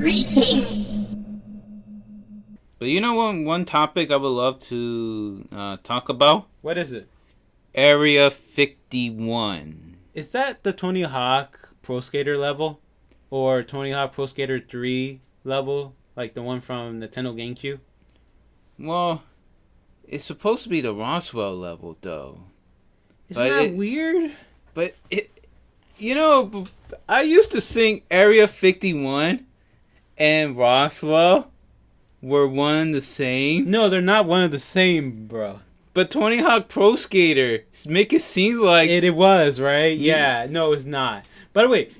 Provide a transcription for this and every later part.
Greetings. But you know one topic I would love to talk about? What is it? Area 51. Is that the Tony Hawk Pro Skater level? Or Tony Hawk Pro Skater 3 level? Like the one from Nintendo GameCube? Well, it's supposed to be the Roswell level, though. Isn't that weird? But I used to think Area 51 and Roswell were one and the same. No, they're not one of the same, bro. But Tony Hawk Pro Skater make it seem like it was, right? Yeah, no, it's not. By the way,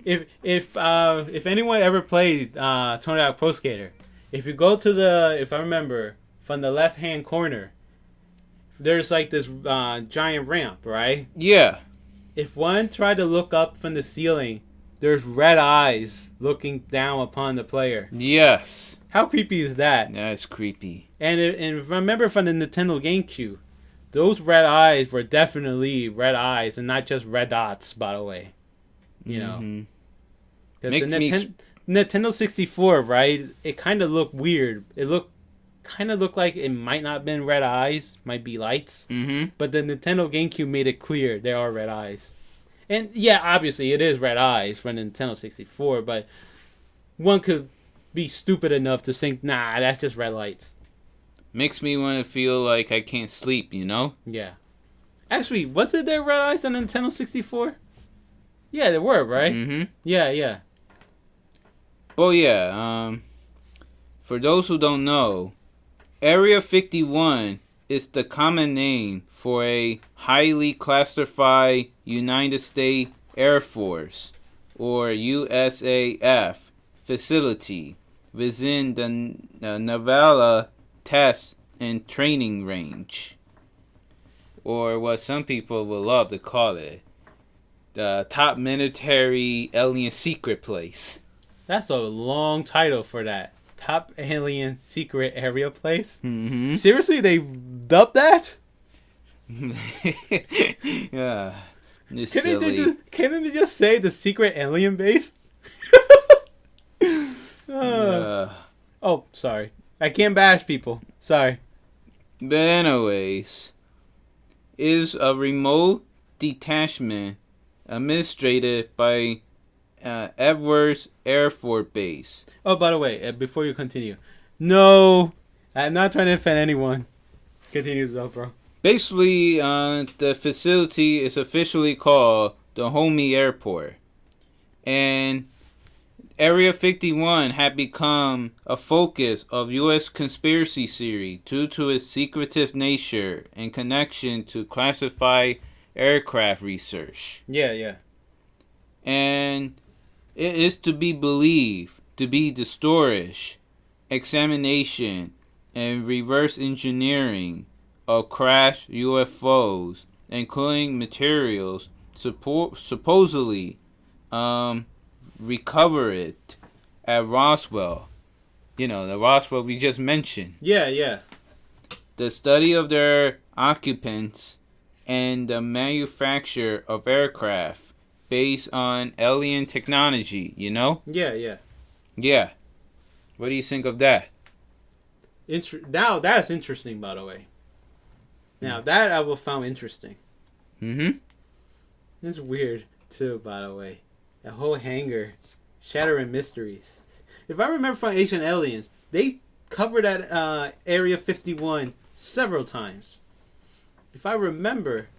if anyone ever played Tony Hawk Pro Skater, if you go to if I remember, from the left hand corner, there's like this giant ramp, right? Yeah. If one tried to look up from the ceiling, there's red eyes looking down upon the player. Yes. How creepy is that? That's creepy. And if I remember from the Nintendo GameCube, those red eyes were definitely red eyes and not just red dots, by the way. You know. Because the Nintendo 64, right, it kind of looked weird. It kind of looked like it might not have been red eyes, might be lights. Mm-hmm. But the Nintendo GameCube made it clear they are red eyes. And yeah, obviously it is red eyes from the Nintendo 64, but one could be stupid enough to think, nah, that's just red lights. Makes me want to feel like I can't sleep, you know? Yeah. Actually, was it there red eyes on the Nintendo 64? Yeah, there were, right? Mm-hmm. Yeah. Well, yeah, for those who don't know, Area 51 is the common name for a highly classified United States Air Force, or USAF, facility within the Naval Test and Training Range, or what some people would love to call it, the top military alien secret place. That's a long title for that. Top alien secret area place? Mm-hmm. Seriously, they dubbed that? Yeah. Can't they just say the secret alien base? Oh, sorry. I can't bash people. Sorry. But anyways, is a remote detachment administrated by Edwards Air Force Base. Oh, by the way, before you continue, no, I'm not trying to offend anyone. Continue though, bro. Basically, the facility is officially called the Homey Airport, and Area 51 had become a focus of U.S. conspiracy theory due to its secretive nature and connection to classified aircraft research. Yeah. And it is to be believed to be the storage, examination, and reverse engineering of crashed UFOs, including materials supposedly recovered at Roswell. You know, the Roswell we just mentioned. Yeah. The study of their occupants and the manufacture of aircraft based on alien technology, you know? Yeah. Yeah. What do you think of that? Now, that's interesting, by the way. Now, that I will found interesting. Mm-hmm. It's weird, too, by the way. The whole hangar. Shattering mysteries. If I remember from Ancient Aliens, they covered that Area 51 several times. If I remember,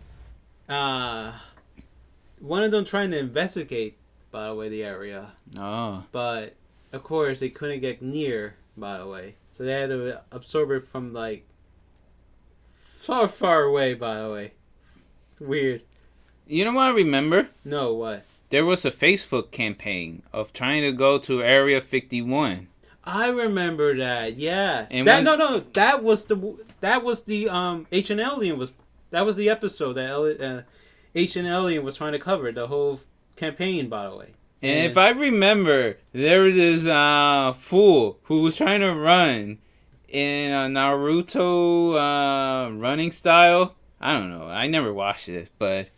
one of them trying to investigate, by the way, the area. Oh. But, of course, they couldn't get near, by the way. So they had to absorb it from, like, far away, by the way. Weird. You know what I remember? No, what? There was a Facebook campaign of trying to go to Area 51. I remember that. Yes. And That was the Ancient Alien was. That was the episode that Ancient Alien was trying to cover the whole campaign. By the way. And if I remember, there was this fool who was trying to run in a Naruto running style. I don't know. I never watched it, but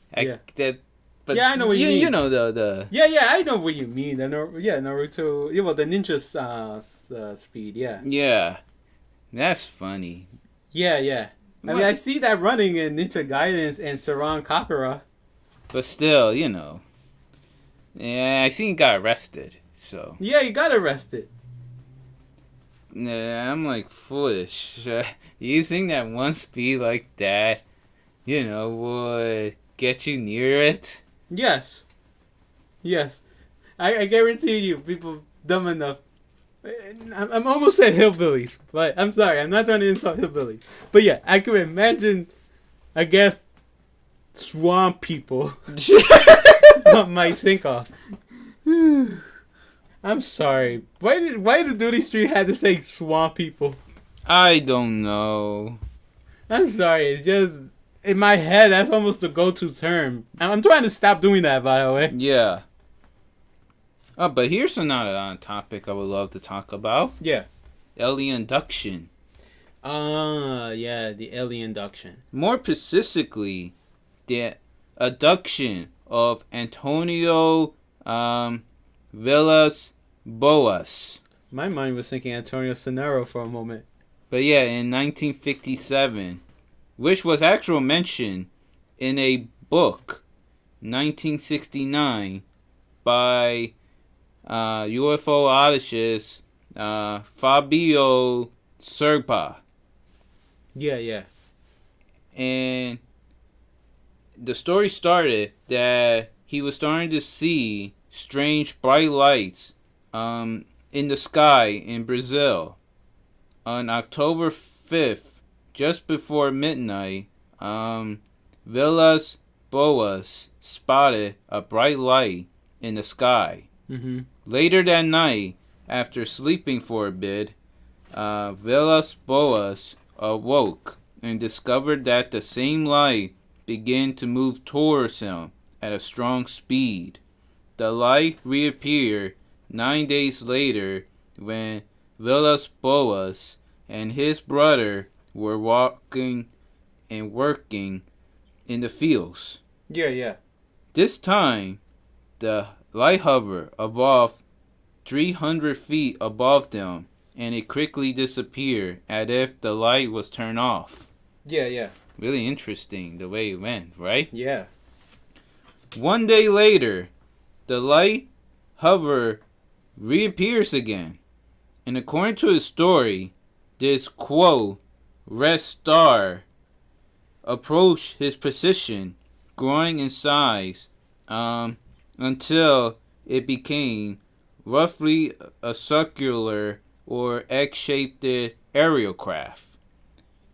But yeah, I know what you mean. You know the Yeah, I know what you mean. Naruto. Yeah, well, the ninja speed. Yeah. yeah. That's funny. Yeah. I mean, I see that running in Ninja Gaiden and Saran Kakura. But still, yeah, I seen he got arrested. So Yeah, you got arrested. yeah, I'm like foolish. Using that one speed like that, would get you near it. Yes. I guarantee you, people dumb enough. I'm almost at hillbillies, but I'm sorry, I'm not trying to insult hillbillies. But yeah, I can imagine, I guess, swamp people might sink off. I'm sorry. Why did Duty Street had to say swamp people? I don't know. I'm sorry. It's just in my head. That's almost the go-to term. I'm trying to stop doing that. By the way. Yeah. Oh, but here's another topic I would love to talk about. Yeah. Alien abduction. Yeah, the alien abduction. More specifically, the abduction of Antonio Vilas-Boas. My mind was thinking Antonio Sonero for a moment. But yeah, in 1957, which was actually mentioned in a book, 1969, by UFOologist Fabio Serpa. Yeah. And the story started that he was starting to see strange bright lights in the sky in Brazil. On October 5th, just before midnight, Vilas-Boas spotted a bright light in the sky. Mm-hmm. Later that night, after sleeping for a bit, Vilas-Boas awoke and discovered that the same light began to move towards him at a strong speed. The light reappeared 9 days later when Vilas-Boas and his brother were walking and working in the fields. Yeah. This time, the light hovered above 300 feet above them, and it quickly disappeared as if the light was turned off. Yeah. Really interesting the way it went, right? Yeah. 1 day later, the light hover reappears again. And according to his story, this quote, red star, approached his position, growing in size until it became roughly a circular or egg-shaped aerial craft.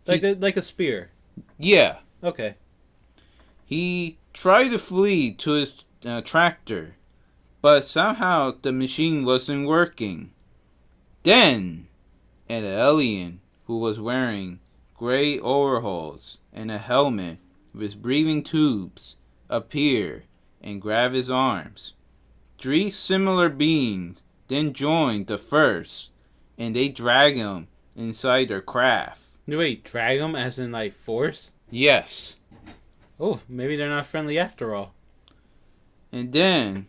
Like a spear. Yeah. Okay. He tried to flee to his tractor, but somehow the machine wasn't working. Then, an alien who was wearing gray overalls and a helmet with breathing tubes appeared and grabbed his arms. 3 similar beings then joined the first, and they dragged him inside their craft. Wait, drag them as in like force? Yes. Oh, maybe they're not friendly after all. And then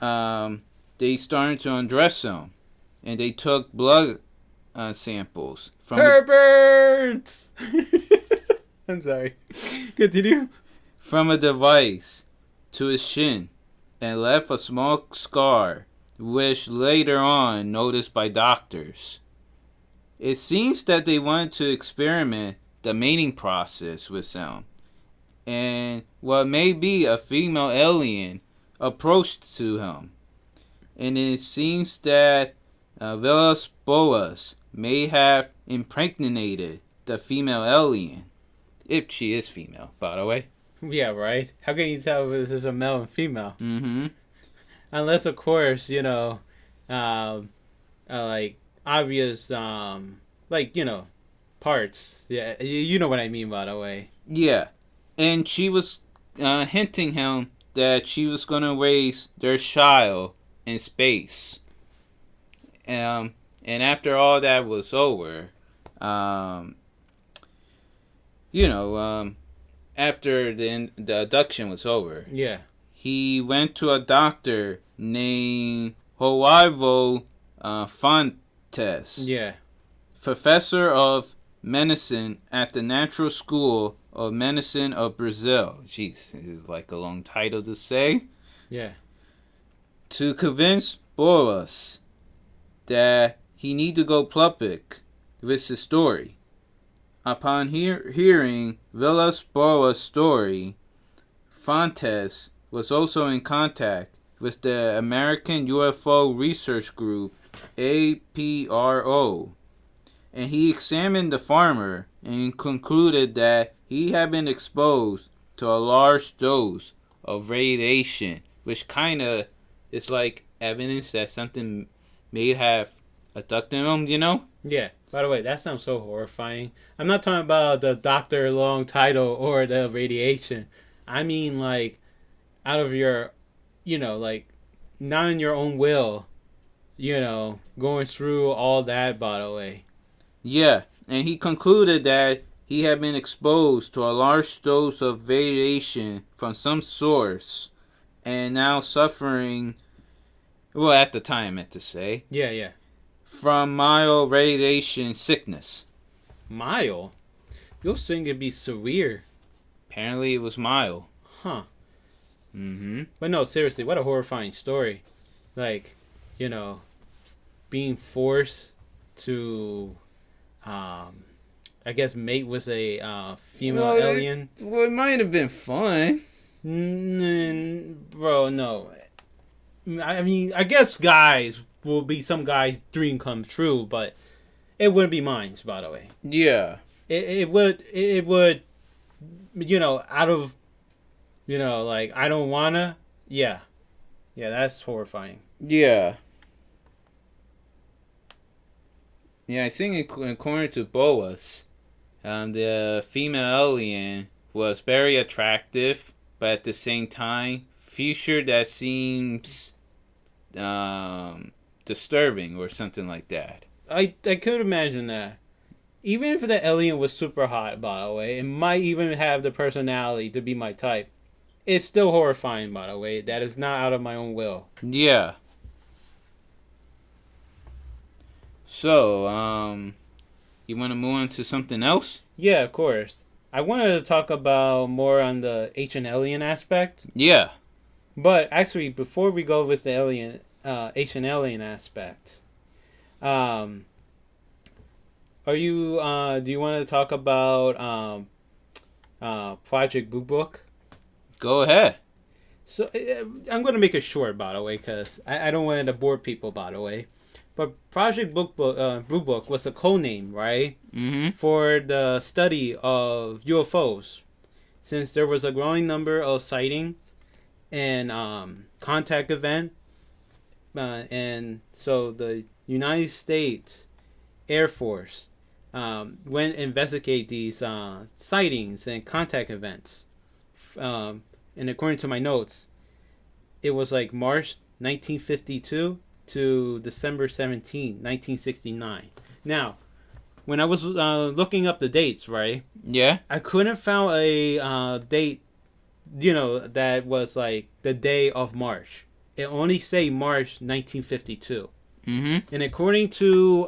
they started to undress him, and they took blood samples from Herberts! I'm sorry. Continue. from a device to his shin and left a small scar, which later on noticed by doctors. It seems that they wanted to experiment the mating process with him, and what may be a female alien approached to him. And it seems that Vilas-Boas may have impregnated the female alien. If she is female, by the way. Yeah, right? How can you tell if this is a male and female? Mm-hmm. Unless, of course, like obvious, parts. Yeah, you know what I mean, by the way. Yeah. And she was hinting him that she was going to raise their child in space. And after all that was over, after the abduction was over, Yeah. he went to a doctor named Joao Fontes. Yeah. Professor of medicine at the Natural School of Medicine of Brazil. Jeez, this is like a long title to say. Yeah. To convince Boris that he need to go public with his story. Upon hearing Vilas-Boas' story, Fontes was also in contact with the American UFO Research Group, APRO, and he examined the farmer and concluded that he had been exposed to a large dose of radiation, which kind of is like evidence that something may have abducted him, you know? Yeah. By the way, that sounds so horrifying. I'm not talking about the doctor long title or the radiation. I mean, like, out of your, like, not in your own will, going through all that, by the way. Yeah, and he concluded that he had been exposed to a large dose of radiation from some source and now suffering, well, at the time, I meant to say. Yeah, yeah. From mild radiation sickness. Mild? You'll think it'd be severe. Apparently it was mild. Huh. Mm-hmm. But no, seriously, what a horrifying story. Like, being forced to, I guess, mate with a female alien. It might have been fun. Bro, no. I mean, I guess guys will be some guys' dream come true, but it wouldn't be mine, by the way. Yeah. It would, out of, like, I don't wanna. Yeah. Yeah, that's horrifying. Yeah. Yeah, I think according to Boas, the female alien was very attractive, but at the same time, feature that seems disturbing or something like that. I could imagine that. Even if the alien was super hot, by the way, it might even have the personality to be my type. It's still horrifying, by the way. That is not out of my own will. Yeah. So, you want to move on to something else? Yeah, of course. I wanted to talk about more on the ancient alien aspect. Yeah. But actually, before we go with the ancient alien aspect, do you want to talk about Project Blue Book? Go ahead. So I'm going to make it short, by the way, because I don't want to bore people, by the way. But Project Blue Book was a code name, right? Mm-hmm. For the study of UFOs, since there was a growing number of sightings and contact event, and so the United States Air Force went investigate these sightings and contact events. And according to my notes, it was like March 1952 to December 17, 1969. Now, when I was looking up the dates, right? Yeah. I couldn't find a date, that was like the day of March. It only say March 1952. Mm-hmm. And according to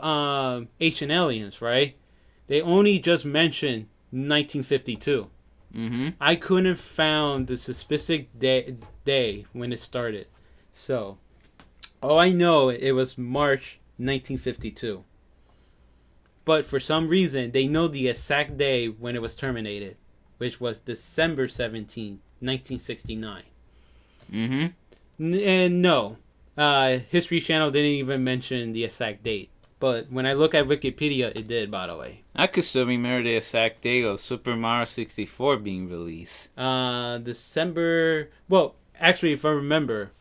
Ancient Aliens, right? They only just mentioned 1952. Mm-hmm. I couldn't find the specific day when it started. So, all I know, it was March 1952. But for some reason, they know the exact day when it was terminated, which was December 17, 1969. Mm-hmm. And no, History Channel didn't even mention the exact date. But when I look at Wikipedia, it did, by the way. I could still remember the exact date of Super Mario 64 being released. December... Well, actually, if I remember,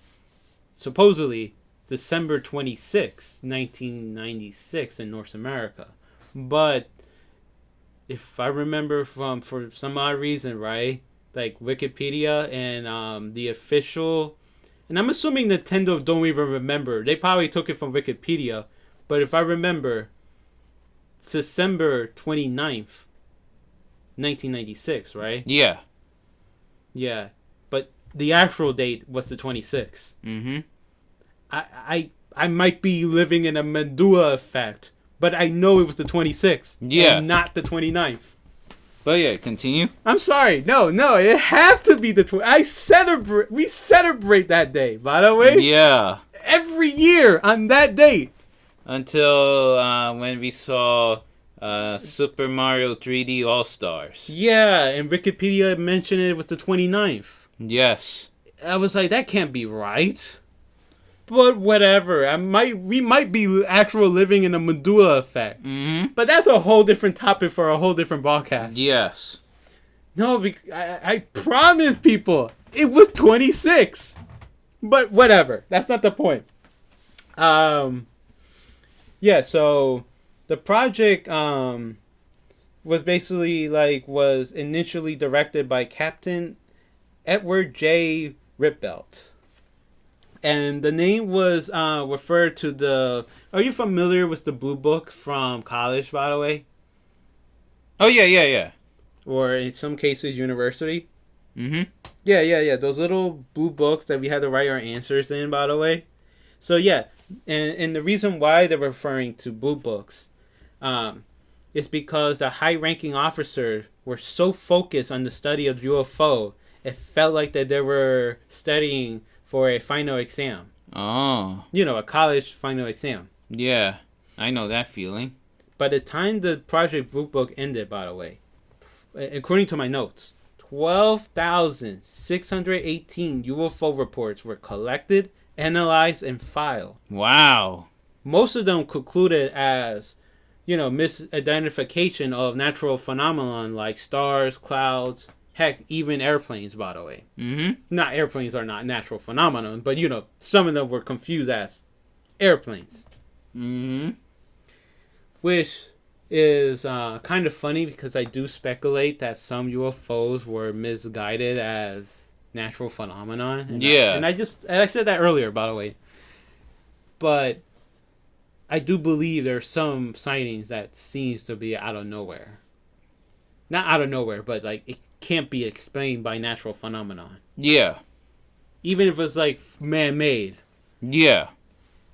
supposedly, December 26, 1996 in North America. But if I remember for some odd reason, right? Like Wikipedia and the official... And I'm assuming Nintendo don't even remember. They probably took it from Wikipedia. But if I remember, it's December 29th, 1996, right? Yeah. Yeah. But the actual date was the 26th. Mm-hmm. I might be living in a Mandela effect, but I know it was the 26th. Yeah. And not the 29th. But yeah, continue. I'm sorry. No, it have to be the 20th. We celebrate that day, by the way. Yeah. Every year on that date. Until when we saw Super Mario 3D All-Stars. Yeah, and Wikipedia mentioned it was the 29th. Yes. I was like, that can't be right. But whatever. We might be actual living in a Medulla effect. Mm-hmm. But that's a whole different topic for a whole different podcast. Yes. No, I promise people, it was 26. But whatever. That's not the point. Yeah, so the project was basically was initially directed by Captain Edward J. Ripbelt. And the name was referred to the... Are you familiar with the Blue Book from college, by the way? Oh, yeah. Or in some cases, university? Mm-hmm. Yeah. Those little blue books that we had to write our answers in, by the way. So, yeah. And the reason why they're referring to Blue Books is because the high-ranking officers were so focused on the study of UFO, it felt like that they were studying for a final exam. Oh. A college final exam. Yeah, I know that feeling. By the time the Project Blue Book ended, by the way, according to my notes, 12,618 UFO reports were collected, analyzed, and filed. Wow. Most of them concluded as, misidentification of natural phenomenon like stars, clouds, heck, even airplanes, by the way. Mm-hmm. Not airplanes are not natural phenomenon, but, some of them were confused as airplanes. Mm-hmm. Which is kind of funny because I do speculate that some UFOs were misguided as natural phenomenon. And I said that earlier, by the way. But I do believe there are some sightings that seems to be out of nowhere. Not out of nowhere, but it can't be explained by natural phenomenon. Yeah. Even if it's man-made. Yeah.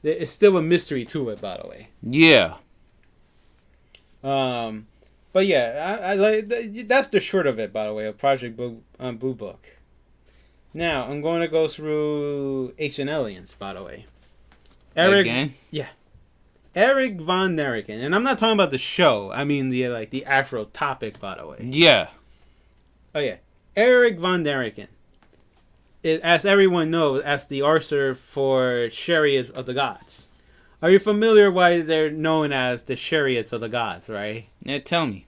It's still a mystery to it, by the way. Yeah. But yeah, I like that's the short of it, by the way, of Project Blue Book. Now I'm going to go through Ancient Aliens, by the way. Again? Yeah. Erich von Däniken, and I'm not talking about the show. I mean the actual topic, by the way. Yeah. Oh yeah, Erich von Däniken. As everyone knows, as the author for Chariots of the Gods. Are you familiar why they're known as the Chariots of the Gods, right? Yeah, tell me.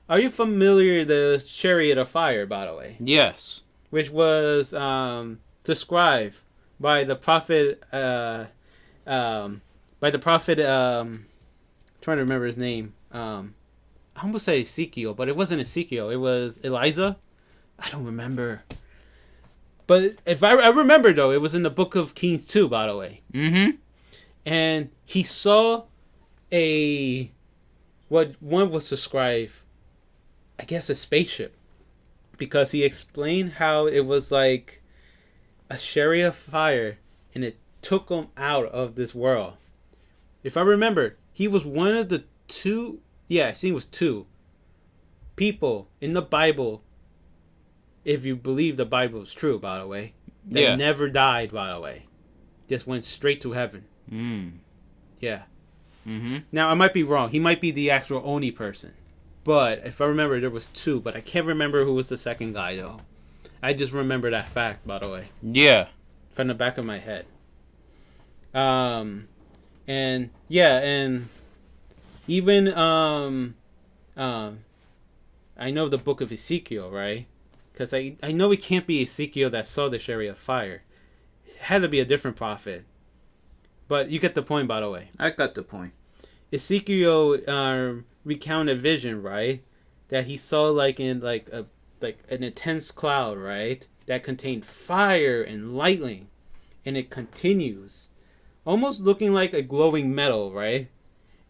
Are you familiar the Chariot of Fire, by the way? Yes. Which was described by the prophet trying to remember his name. I almost say Ezekiel, but it wasn't Ezekiel. It was Elijah. I don't remember. But if I remember, though, it was in the Book of Kings 2, by the way. Mm-hmm. And he saw what one was described, I guess, a spaceship. Because he explained how it was like a chariot of fire, and it took him out of this world. If I remember, he was one of the two, I think it was two people in the Bible, if you believe the Bible is true, by the way, that never died, by the way. Just went straight to heaven. Yeah. Mm-hmm. Now, I might be wrong. He might be the actual Oni person. But if I remember, there was two. But I can't remember who was the second guy, though. I just remember that fact, by the way. Yeah. From the back of my head. And even I know the Book of Ezekiel, right? Because I know it can't be Ezekiel that saw the chariot of fire. It had to be a different prophet. But you get the point, by the way. I got the point. Ezekiel recounted vision, right? That he saw an intense cloud, right? That contained fire and lightning, and it continues, almost looking like a glowing metal, right?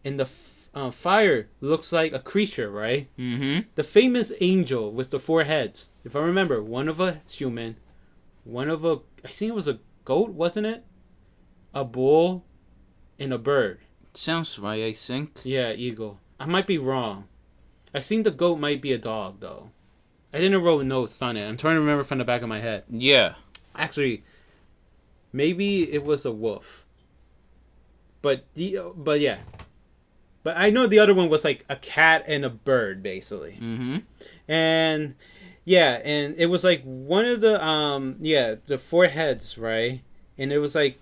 And the fire looks like a creature, right? Mm-hmm. The famous angel with the four heads. If I remember, one of a human, I think it was a goat, wasn't it? A bull and a bird. Sounds right, I think. Yeah, eagle. I might be wrong. I think the goat might be a dog, though. I didn't wrote notes on it. I'm trying to remember from the back of my head. Yeah. Actually, maybe it was a wolf. But yeah. But I know the other one was like a cat and a bird, basically. Mm-hmm. And yeah, and it was like one of the the four heads, right? And it was like,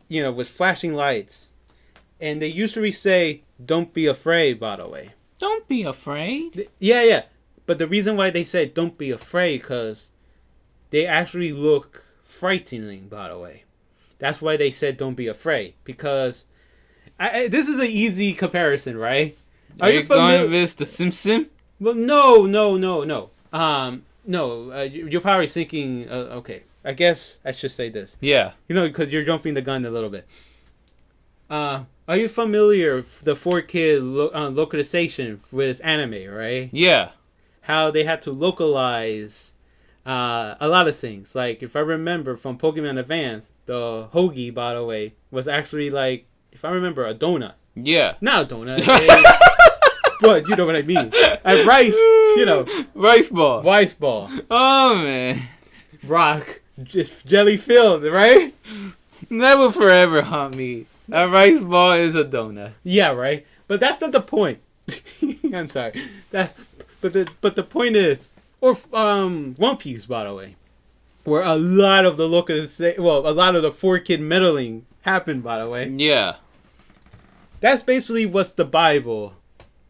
with flashing lights. And they usually say, "Don't be afraid," by the way. Don't be afraid. Yeah. But the reason why they said "don't be afraid" because they actually look frightening, by the way. That's why they said "don't be afraid" because this is an easy comparison, right? Are you going with the Simpsons? Well, no. You're probably thinking, okay, I guess I should say this. Yeah. Because you're jumping the gun a little bit. Are you familiar with the 4-kid localization with anime, right? Yeah. How they had to localize a lot of things. Like, if I remember from Pokemon Advance, the Hoagie, by the way, was actually like, if I remember, a donut. Yeah. Not a donut. But you know what I mean. A rice, Rice ball. Rice ball. Oh, man. Rock. Just jelly filled, right? That will forever haunt me. A rice ball is a donut. Yeah, right? But that's not the point. I'm sorry. But the point is, or One Piece, by the way, where a lot of the a lot of the 4-kid meddling happened, by the way. Yeah. That's basically what's the Bible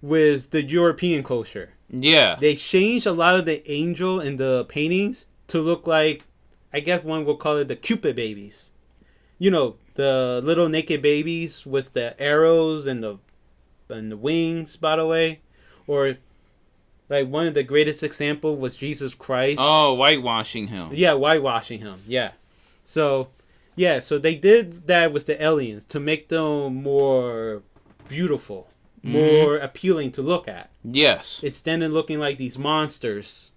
with the European culture. Yeah. They changed a lot of the angel in the paintings to look like, I guess one will call it the Cupid babies. The little naked babies with the arrows and the wings, by the way. Or like one of the greatest example was Jesus Christ. Oh, whitewashing him. Yeah, whitewashing him. Yeah. So they did that with the aliens to make them more beautiful, more appealing to look at. Yes. Instead of looking like these monsters.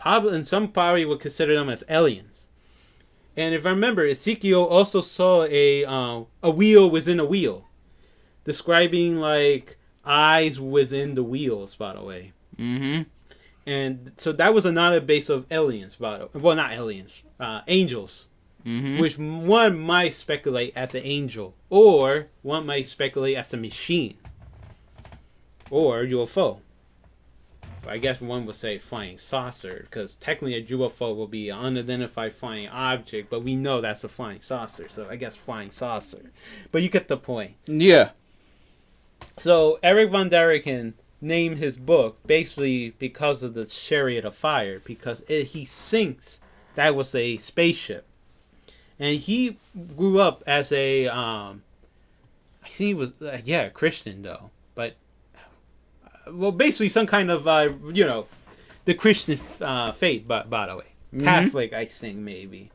And some probably would consider them as aliens. And if I remember, Ezekiel also saw a wheel within a wheel, describing like eyes within the wheels, by the way. Mm-hmm. And so that was another base of aliens, well, not aliens, angels, which one might speculate as an angel, or one might speculate as a machine, or UFO. I guess one would say flying saucer, because technically a UFO will be an unidentified flying object, but we know that's a flying saucer, so I guess flying saucer. But you get the point. Yeah. So Erich von Däniken named his book basically because of the Chariot of Fire, because he thinks that was a spaceship. And he grew up as a, I think he was, Christian though, but basically some kind of, the Christian faith, by the way. Catholic, I think, maybe.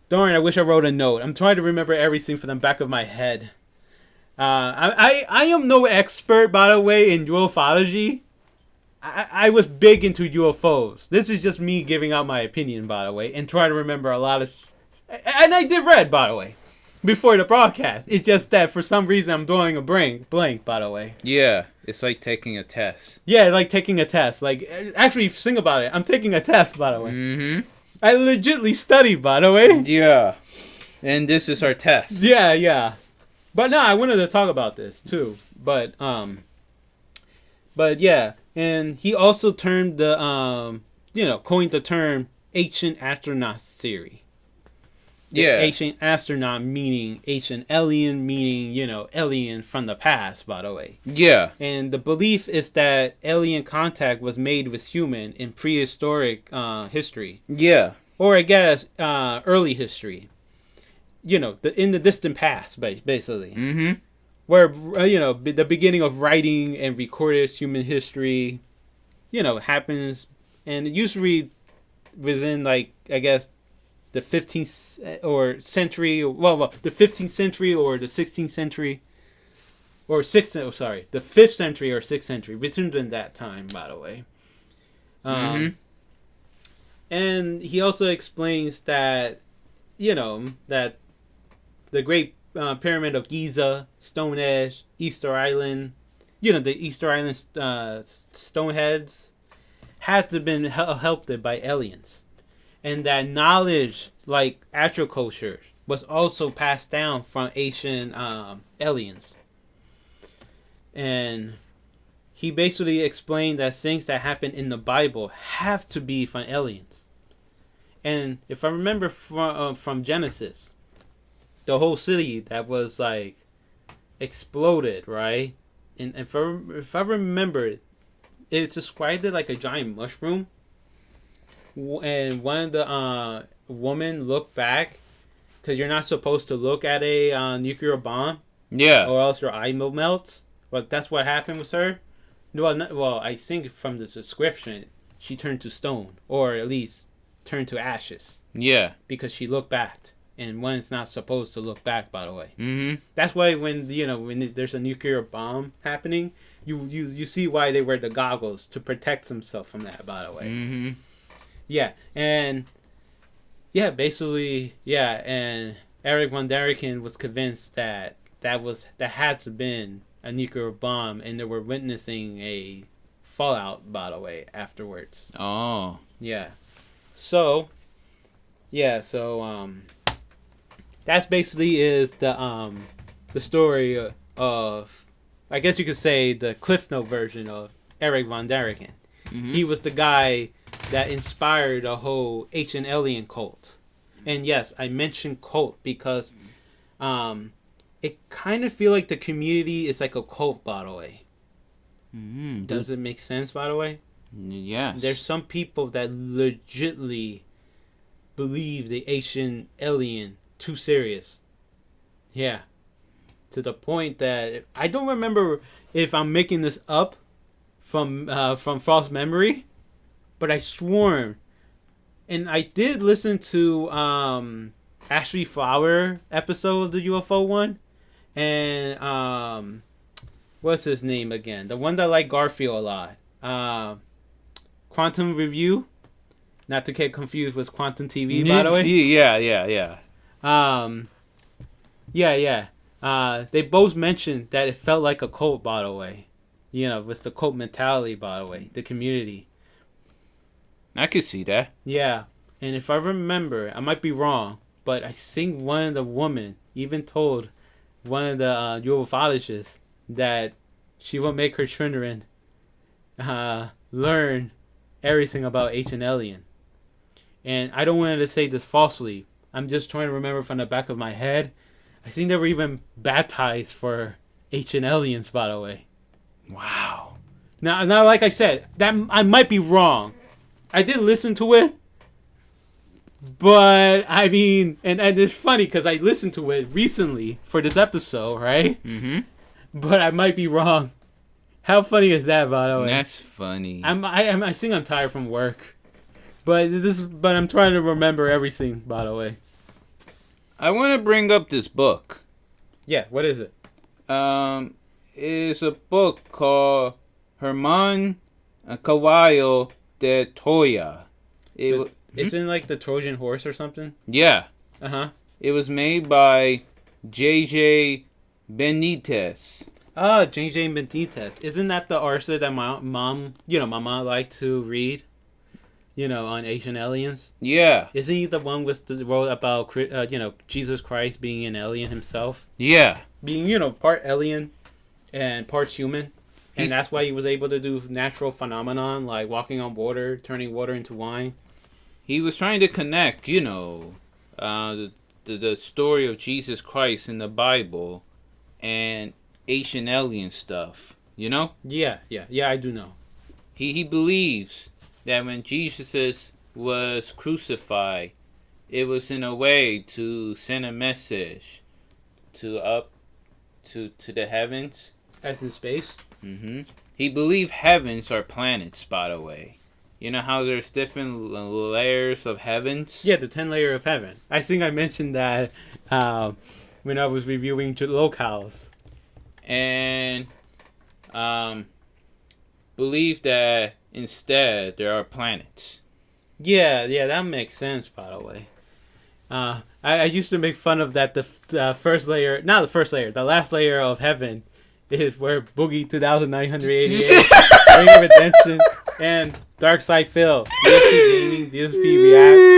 Darn, I wish I wrote a note. I'm trying to remember everything from the back of my head. I am no expert, by the way, in ufology. I was big into UFOs. This is just me giving out my opinion, by the way, and trying to remember a lot of... And I did read, by the way, before the broadcast. It's just that for some reason I'm drawing a blank, by the way. Yeah, it's like taking a test. Yeah, like taking a test. Like, actually, think about it. I'm taking a test, by the way. Mm-hmm. I legitimately studied, by the way. Yeah. And this is our test. Yeah. But no, I wanted to talk about this too. But yeah, and he also termed the coined the term ancient astronaut theory. Yeah. Ancient astronaut meaning ancient alien, meaning, alien from the past, by the way. Yeah. And the belief is that alien contact was made with human in prehistoric history. Yeah. Or I guess early history. In the distant past, basically. Mm-hmm. Where, the beginning of writing and recorded human history, happens. And usually within, like, I guess, the 15th century, the 15th century or the 16th century, or the 5th century or 6th century, within that time, by the way. And he also explains that, that the Great Pyramid of Giza, Stonehenge, Easter Island, the Easter Island stoneheads had to have been helped by aliens. And that knowledge, like astroculture, was also passed down from ancient aliens. And he basically explained that things that happen in the Bible have to be from aliens. And if I remember from Genesis, the whole city that was like exploded, right? And if I remember, it's described it like a giant mushroom. And one of the woman looked back, because you're not supposed to look at a nuclear bomb. Yeah. Or else your eye will melt. Well, that's what happened with her. Well, I think from the description, she turned to stone, or at least turned to ashes. Yeah. Because she looked back, and one's not supposed to look back. By the way. Mm-hmm. That's why when there's a nuclear bomb happening, you see why they wear the goggles to protect themselves from that. By the way. Mm-hmm. Yeah, and basically, and Erich von Däniken was convinced that had to have been a nuclear bomb, and they were witnessing a fallout, by the way, afterwards. Oh. Yeah. So that's basically is the story of, I guess you could say, the Cliff Note version of Erich von Däniken. Mm-hmm. He was the guy that inspired the whole ancient alien cult. And yes, I mentioned cult because it kind of feel like the community is like a cult, by the way. Mm-hmm. Does it make sense, by the way? Yes. There's some people that legitly believe the ancient alien too serious. Yeah. To the point that I don't remember if I'm making this up from false memory, but I sworn, and I did listen to Ashley Flower episode of the UFO one, and what's his name again? The one that liked Garfield a lot. Quantum Review, not to get confused with Quantum TV, by the way. Yeah. They both mentioned that it felt like a cult, by the way. With the cult mentality, by the way, the community. I could see that. Yeah, and if I remember, I might be wrong, but I think one of the women even told one of the ufologists that she will make her children learn everything about ancient alien. And I don't want to say this falsely. I'm just trying to remember from the back of my head. I think they were even baptized for ancient aliens, by the way. Wow. Now, like I said, that I might be wrong. I did listen to it, but I mean, and it's funny because I listened to it recently for this episode, right? Mm-hmm. But I might be wrong. How funny is that, by the way? That's funny. I think I'm tired from work, but I'm trying to remember everything, by the way. I want to bring up this book. Yeah, what is it? It's a book called Herman Caballo de Troya. Isn't it like the Trojan horse or something? Yeah. Uh-huh. It was made by J.J. Benitez. J.J. Benitez. Isn't that the author that my mom liked to read? On Ancient Aliens? Yeah. Isn't he the one with the wrote about, Jesus Christ being an alien himself? Yeah. Being, part alien and part human. And that's why he was able to do natural phenomenon like walking on water, turning water into wine. He was trying to connect, the story of Jesus Christ in the Bible and Asian alien stuff, Yeah, I do know. He believes that when Jesus was crucified, it was in a way to send a message to the heavens. As in space? Mm-hmm. He believed heavens are planets, by the way. You know how there's different layers of heavens? Yeah, the 10 layer of heaven. I think I mentioned that when I was reviewing locales. And believe that instead there are planets. Yeah, that makes sense. By the way, I used to make fun of that. The first layer, not the first layer, the last layer of heaven, is where Boogie 2988, Ring of Redemption, and Dark Side Phil, DSP Gaming, DSP React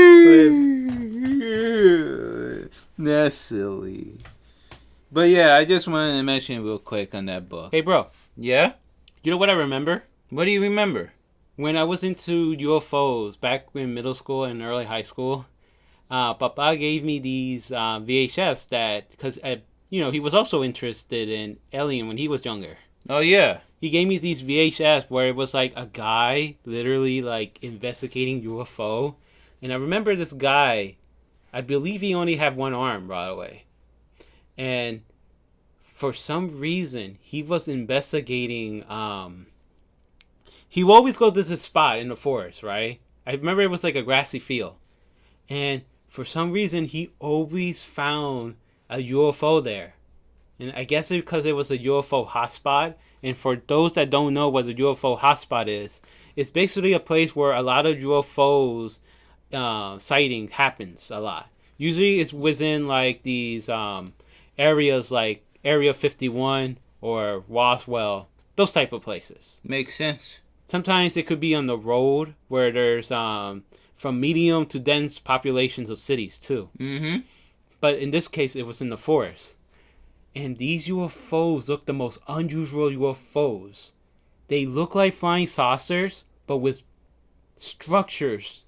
clips. That's silly. But yeah, I just wanted to mention real quick on that book. Hey, bro. Yeah? You know what I remember? What do you remember? When I was into UFOs back in middle school and early high school, Papa gave me these VHS that, because, he was also interested in alien when he was younger. Oh, yeah. He gave me these VHS where it was like a guy literally like investigating UFO. And I remember this guy, I believe he only had one arm, by the way. And for some reason, he was investigating, he would always go to this spot in the forest, right? I remember it was like a grassy field. And for some reason, he always found a UFO there. And I guess it's because it was a UFO hotspot. And for those that don't know what a UFO hotspot is, it's basically a place where a lot of UFOs sighting happens a lot. Usually it's within like these areas like Area 51 or Roswell, those type of places. Makes sense. Sometimes it could be on the road where there's from medium to dense populations of cities too. Mm-hmm. But in this case, it was in the forest. And these UFOs look the most unusual UFOs. They look like flying saucers, but with structures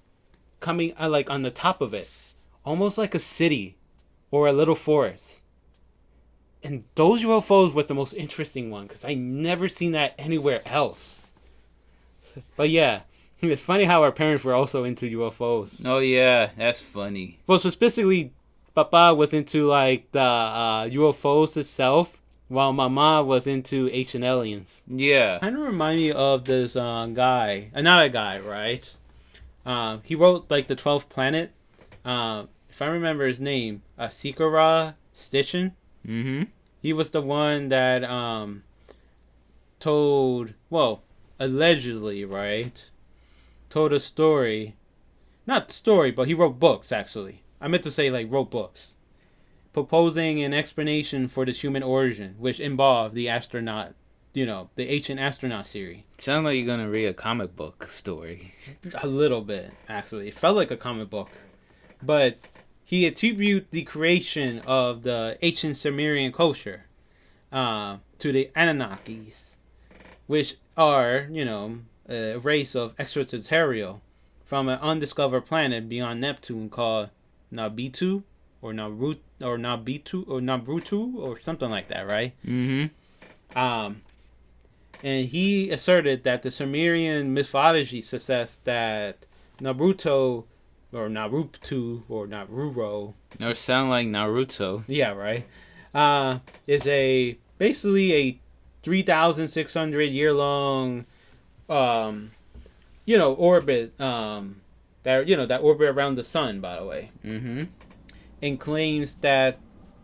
coming like on the top of it. Almost like a city or a little forest. And those UFOs were the most interesting one because I never seen that anywhere else. But yeah, it's funny how our parents were also into UFOs. Oh yeah, that's funny. Well, so specifically, Papa was into like the UFOs itself, while Mama was into ancient aliens. Yeah. Kind of remind me of this guy, another guy, right? He wrote like the 12th Planet. If I remember his name, Sikora Stishin. Mm-hmm. He was the one that told, well, allegedly, right? Told a story. Not story, but he wrote books, actually. I meant to say, like, wrote books. Proposing an explanation for this human origin, which involved the astronaut, the ancient astronaut theory. Sounds like you're going to read a comic book story. A little bit, actually. It felt like a comic book. But he attributed the creation of the ancient Sumerian culture to the Anunnakis, which are, a race of extraterrestrial from an undiscovered planet beyond Neptune called Nabitu or Nabrutu or something like that, right? Mm-hmm. And he asserted that the Sumerian mythology suggests that Naruto or Naruto or Naruro, or sound like Naruto. yeah, right, is basically a 3,600 year long orbit that orbit around the sun, by the way. Mm-hmm. And claims that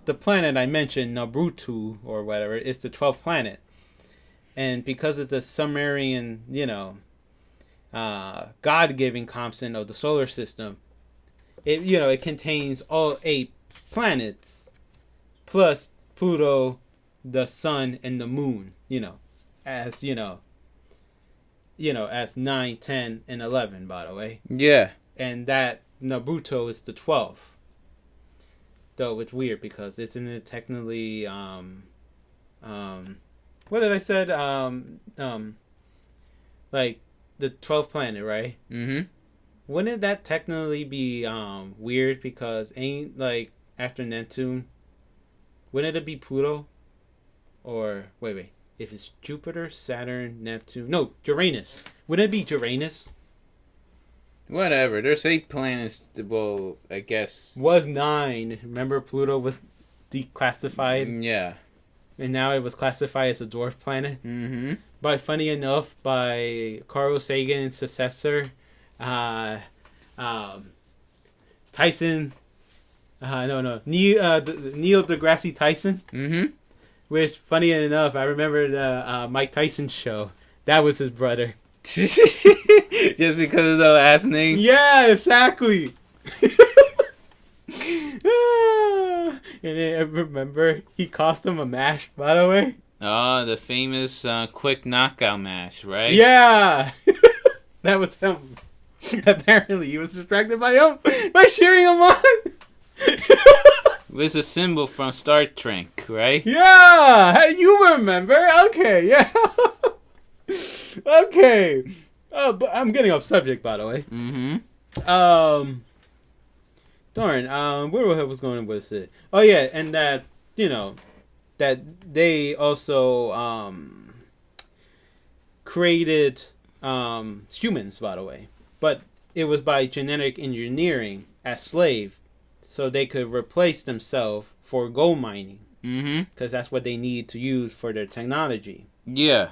the planet I mentioned, Naruto or whatever, is the 12th planet. And because of the Sumerian, God-given constant of the solar system, it contains all 8 planets plus Pluto, the sun, and the moon, as as 9, 10, and 11, by the way. Yeah. And that Naruto is the 12th. Though it's weird because isn't it technically what did I said? Like the 12th planet, right? Mm-hmm. Wouldn't that technically be weird because ain't like after Neptune? Wouldn't it be Pluto? Or wait. If it's Jupiter, Saturn, Neptune, no, Uranus. Wouldn't it be Uranus? Whatever. There's 8 planets. Well, I guess Was 9. Remember, Pluto was declassified. Yeah. And now it was classified as a dwarf planet. Mm-hmm. But funny enough, by Carl Sagan's successor, Tyson, Neil deGrasse Tyson. Mm-hmm. Which, funny enough, I remember the Mike Tyson show. That was his brother. Just because of the last name? Yeah, exactly. And then, remember, he cost him a match, by the way? Oh, the famous quick knockout match, right? Yeah! That was him. Apparently, he was distracted by him by cheering him on. It was a symbol from Star Trek, right? Yeah! You remember? Okay, yeah. Okay. Oh, but I'm getting off subject, by the way. Mm-hmm. Darn, where was going with it? Oh yeah, and that, that they also created humans, by the way, but it was by genetic engineering as slave, so they could replace themselves for gold mining, because that's what they need to use for their technology. Yeah.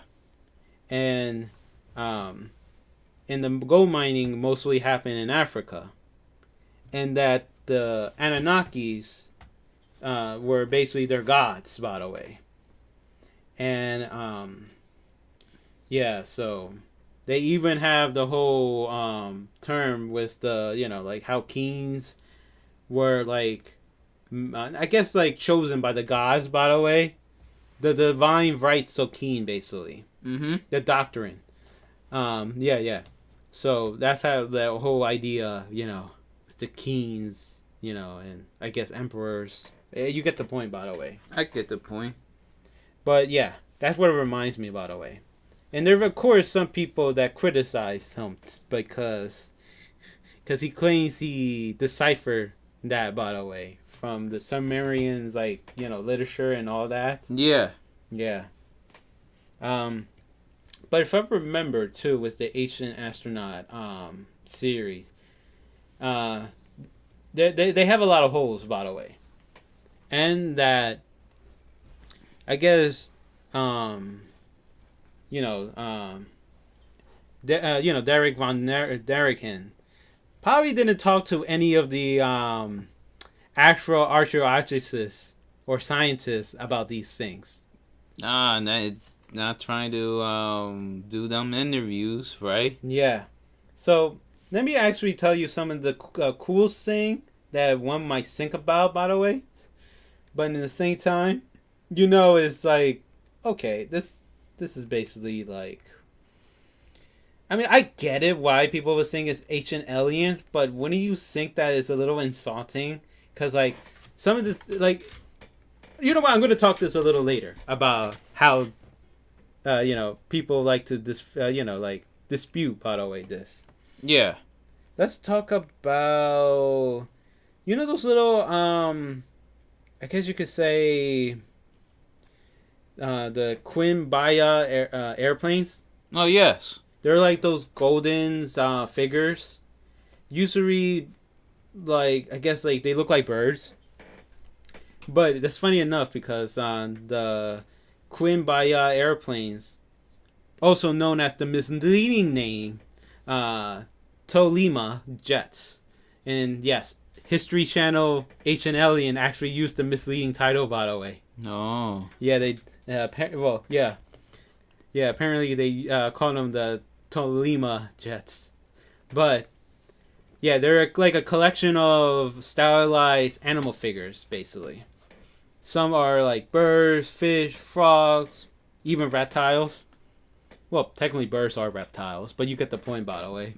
And the gold mining mostly happened in Africa, and that the Anunnakis were basically their gods, by the way. And yeah, so they even have the whole term with the, like how kings were like, I guess like chosen by the gods, by the way. The divine rights of king, basically. The doctrine. Yeah. So that's how the whole idea, the kings, and I guess emperors. You get the point, by the way. I get the point. But yeah, that's what it reminds me, by the way. And there are, of course, some people that criticize him because he claims he deciphered that, by the way, from the Sumerians, like, literature and all that. Yeah. Yeah. But if I remember, too, with the Ancient Astronaut series, they have a lot of holes, by the way. And that, I guess, Derek von Däniken probably didn't talk to any of the actual archaeologists or scientists about these things. Not trying to do them interviews, right? Yeah. So let me actually tell you some of the coolest thing that one might think about, by the way. But in the same time, it's like, okay, this is basically like, I mean, I get it why people were saying it's ancient aliens, but wouldn't you think that it's a little insulting? Because, like, some of this, like, you know what, I'm going to talk this a little later about how, people like to, dispute, by the way, this. Yeah. Let's talk about, those little, I guess you could say, the Quimbaya airplanes. Oh, yes. They're like those golden figures. Usually, like, I guess, like, they look like birds. But that's funny enough because the Quimbaya airplanes, also known as the misleading name, Tolima Jets. And yes, History Channel Ancient Alien actually used the misleading title, by the way. No. Yeah, they... Yeah, apparently they call them the Tolima Jets. But, yeah, they're like a collection of stylized animal figures, basically. Some are like birds, fish, frogs, even reptiles. Well, technically birds are reptiles, but you get the point, by the way.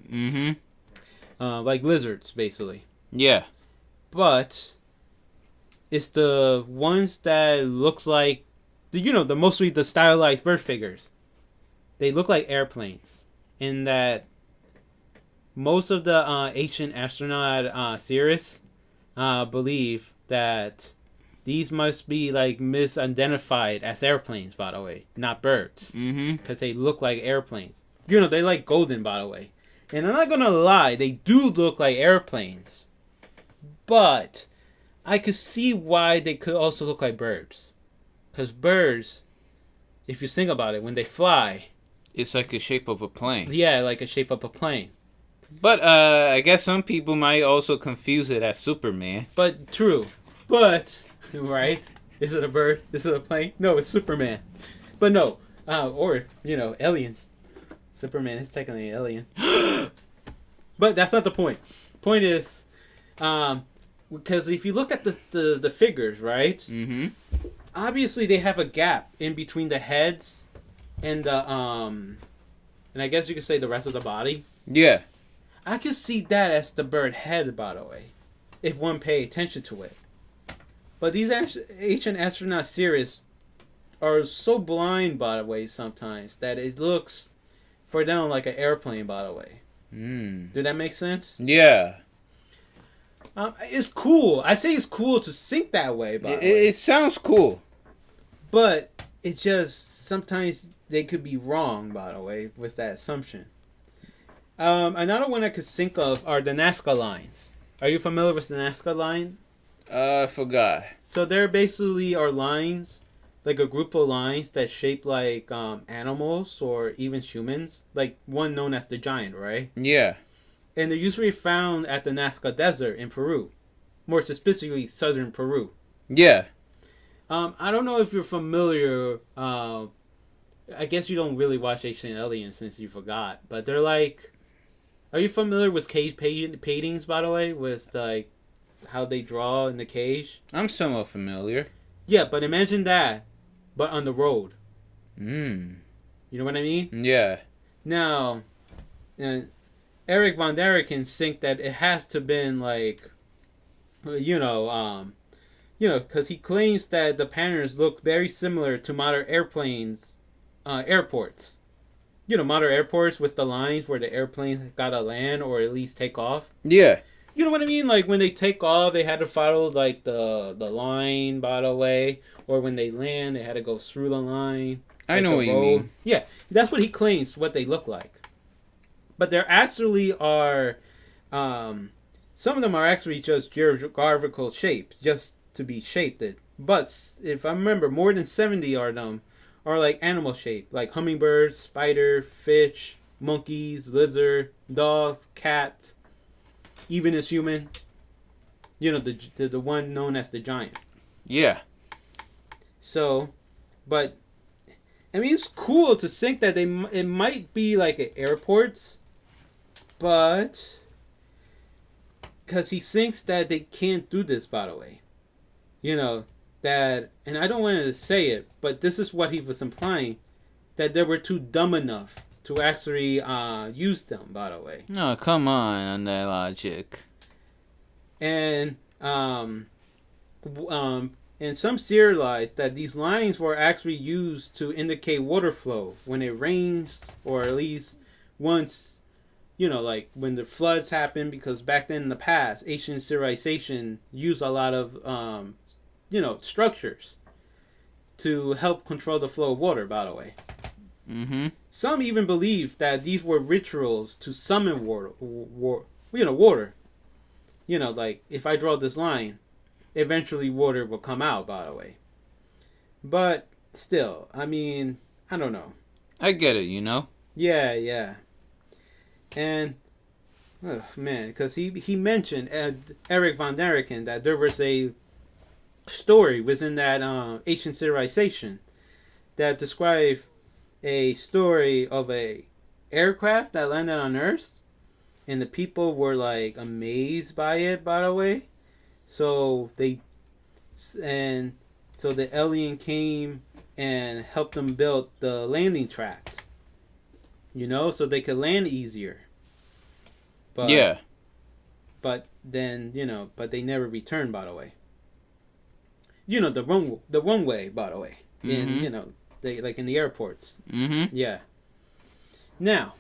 Like lizards, basically. Yeah. But it's the ones that look like, mostly the stylized bird figures. They look like airplanes. In that most of the ancient astronaut series believe that these must be like misidentified as airplanes, by the way, not birds. Because they look like airplanes. They like golden, by the way. And I'm not gonna lie, they do look like airplanes. But I could see why they could also look like birds. Because birds, if you think about it, when they fly, it's like the shape of a plane. Yeah, like a shape of a plane. But I guess some people might also confuse it as Superman. But true. But, right? Is it a bird? Is it a plane? No, it's Superman. But no. Or, aliens. Superman is technically an alien. But that's not the point. Point is, because if you look at the figures, right? Mm-hmm. Obviously, they have a gap in between the heads and the and I guess you could say the rest of the body. Yeah. I could see that as the bird head, by the way, if one pay attention to it. But these ancient astronaut series are so blind, by the way, sometimes that it looks for them like an airplane, by the way. Did that make sense? Yeah. It's cool. I say it's cool to think that way, by the way. It sounds cool. But it just, sometimes they could be wrong, by the way, with that assumption. Another one I could think of are the Nazca lines. Are you familiar with the Nazca line? I forgot. So there basically are lines, like a group of lines that shape like animals or even humans. Like one known as the giant, right? Yeah. And they're usually found at the Nazca Desert in Peru. More specifically, southern Peru. Yeah. I don't know if you're familiar. I guess you don't really watch Ancient Aliens since you forgot. But they're like... Are you familiar with cage paintings, by the way? With like how they draw in the cage? I'm somewhat familiar. Yeah, but imagine that, but on the road. You know what I mean? Yeah. Now, Erich von Däniken think that it has to been like, because he claims that the patterns look very similar to modern airports. Modern airports with the lines where the airplane gotta land or at least take off. Yeah. You know what I mean? Like when they take off, they had to follow like the line, by the way, or when they land, they had to go through the line. I know what you mean. Yeah, that's what he claims what they look like. But there actually are, some of them are actually just geographical shapes, just to be shaped. But if I remember, more than 70 are them. Are like animal shaped, like hummingbirds, spider, fish, monkeys, lizard, dogs, cats, even as human. The one known as the giant. Yeah. So, but I mean, it's cool to think that it might be like at airports, but because he thinks that they can't do this, by the way. That, and I don't want to say it, but this is what he was implying, that they were too dumb enough to actually use them, by the way. No, come on that logic. And some theorized that these lines were actually used to indicate water flow when it rains, or at least once, like when the floods happened, because back then in the past, ancient civilization used a lot of structures to help control the flow of water, by the way. Mm-hmm. Some even believe that these were rituals to summon water. Water. Like if I draw this line, eventually water will come out, by the way. But still, I mean, I don't know. I get it, Yeah. And, oh man, because he mentioned, Erich von Däniken, that there was a story within that ancient civilization that described a story of a aircraft that landed on Earth, and the people were like amazed by it, by the way. So the alien came and helped them build the landing tract, so they could land easier. But yeah. But then but they never returned, by the way. The runway, by the way. Mm-hmm. In they like in the airports. Mm-hmm. Yeah. Now,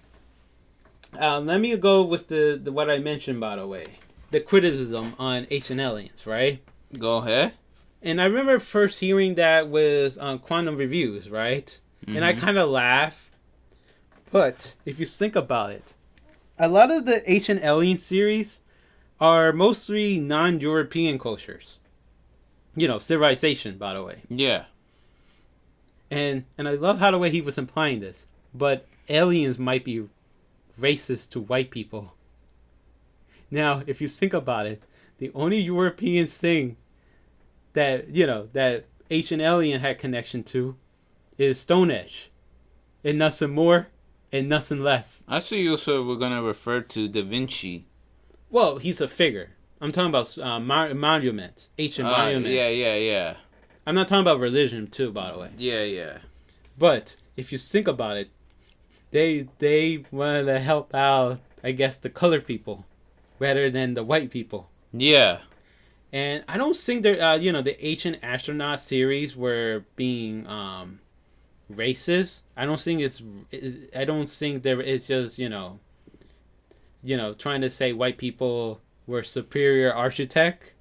let me go with the what I mentioned, by the way, the criticism on ancient aliens, right? Go ahead. And I remember first hearing that was on Quantum Reviews, right? Mm-hmm. And I kind of laugh. But if you think about it, a lot of the ancient alien series are mostly non-European cultures. Civilization, by the way. Yeah. And I love how the way he was implying this. But aliens might be racist to white people. Now, if you think about it, the only European thing that, that ancient alien had connection to is Stonehenge. And nothing more and nothing less. I see you said we're gonna refer to Da Vinci. Well, he's a figure. I'm talking about monuments, ancient monuments. Yeah. I'm not talking about religion too, by the way. Yeah. But if you think about it, they wanted to help out, I guess, the colored people rather than the white people. Yeah. And I don't think there, the ancient astronaut series were being racist. I don't think it's just trying to say white people were superior architect.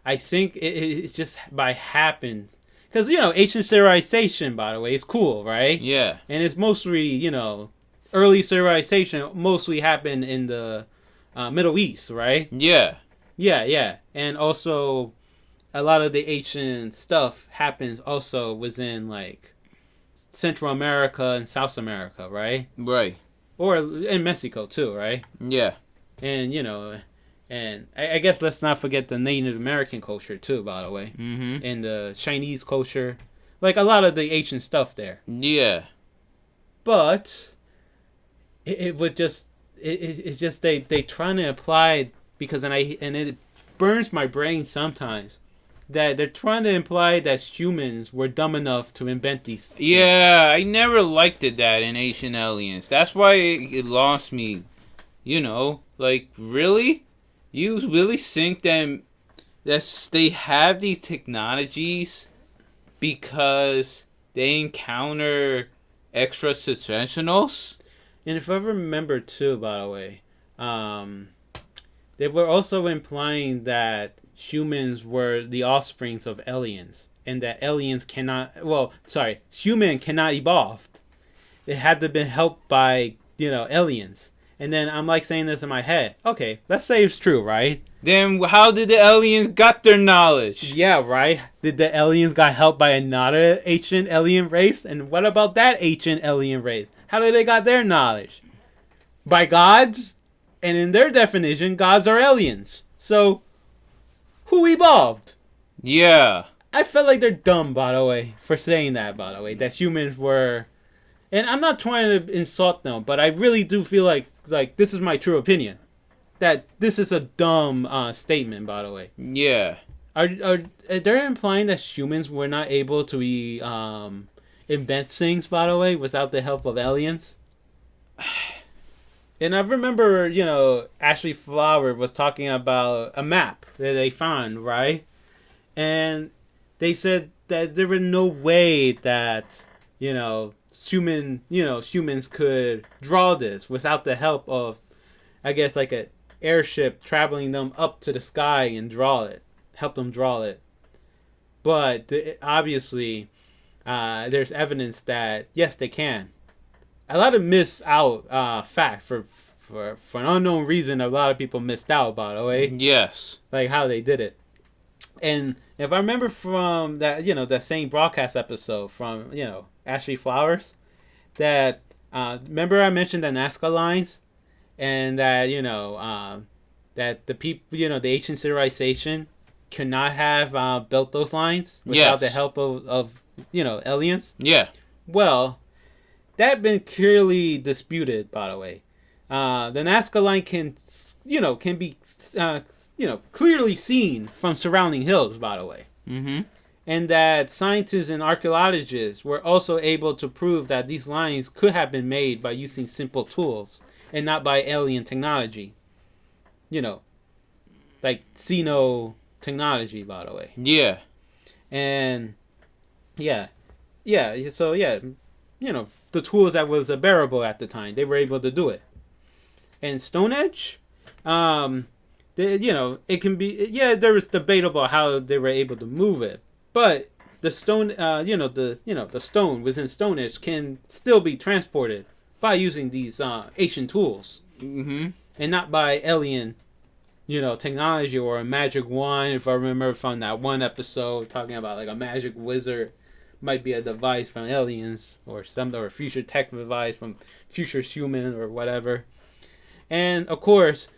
I think it's just by happens. Because, ancient civilization, by the way, is cool, right? Yeah. And it's mostly, early civilization mostly happened in the Middle East, right? Yeah. Yeah. And also, a lot of the ancient stuff happens also within, like, Central America and South America, right? Right. Or in Mexico, too, right? Yeah. And, and I guess let's not forget the Native American culture, too, by the way. Mm-hmm. And the Chinese culture. Like, a lot of the ancient stuff there. Yeah. But it's just they trying to apply, because and it burns my brain sometimes that they're trying to imply that humans were dumb enough to invent these things. Yeah, I never liked it that in Ancient Aliens. That's why it lost me. Like, really? You really think that they have these technologies because they encounter extraterrestrials? And if I remember too, by the way, they were also implying that humans were the offsprings of aliens, and that human cannot evolve. It had to be helped by, aliens. And then I'm like saying this in my head. Okay, let's say it's true, right? Then how did the aliens got their knowledge? Yeah, right? Did the aliens got helped by another ancient alien race? And what about that ancient alien race? How did they got their knowledge? By gods? And in their definition, gods are aliens. So, who evolved? Yeah. I felt like they're dumb, by the way, for saying that, by the way. That humans were... And I'm not trying to insult them, but I really do feel like this is my true opinion. That this is a dumb statement, by the way. Yeah. Are they implying that humans were not able to invent things, by the way, without the help of aliens? And I remember, Ashley Flower was talking about a map that they found, right? And they said that there was no way that, humans could draw this without the help of, I guess, like a airship traveling them up to the sky and help them draw it. But obviously, there's evidence that yes, they can. A lot of missed out fact for an unknown reason. A lot of people missed out, by the way. Yes. Like how they did it. And if I remember from that, that same broadcast episode from, Ashley Flowers, that, remember I mentioned the Nazca lines, and that, that the people, the ancient civilization could not have built those lines without the help of aliens? Yeah. Well, that been clearly disputed, by the way. The Nazca line can be, clearly seen from surrounding hills, by the way. Mm-hmm. And that scientists and archaeologists were also able to prove that these lines could have been made by using simple tools and not by alien technology. Like Xeno technology, by the way. Yeah. And yeah. So the tools that was bearable at the time, they were able to do it. And Stonehenge, it can be, there was debate about how they were able to move it, but the stone, the stone within Stonehenge can still be transported by using these ancient tools, mm-hmm. and not by alien, technology or a magic wand. If I remember from that one episode talking about like a magic wizard might be a device from aliens or a future tech device from future human or whatever. And of course,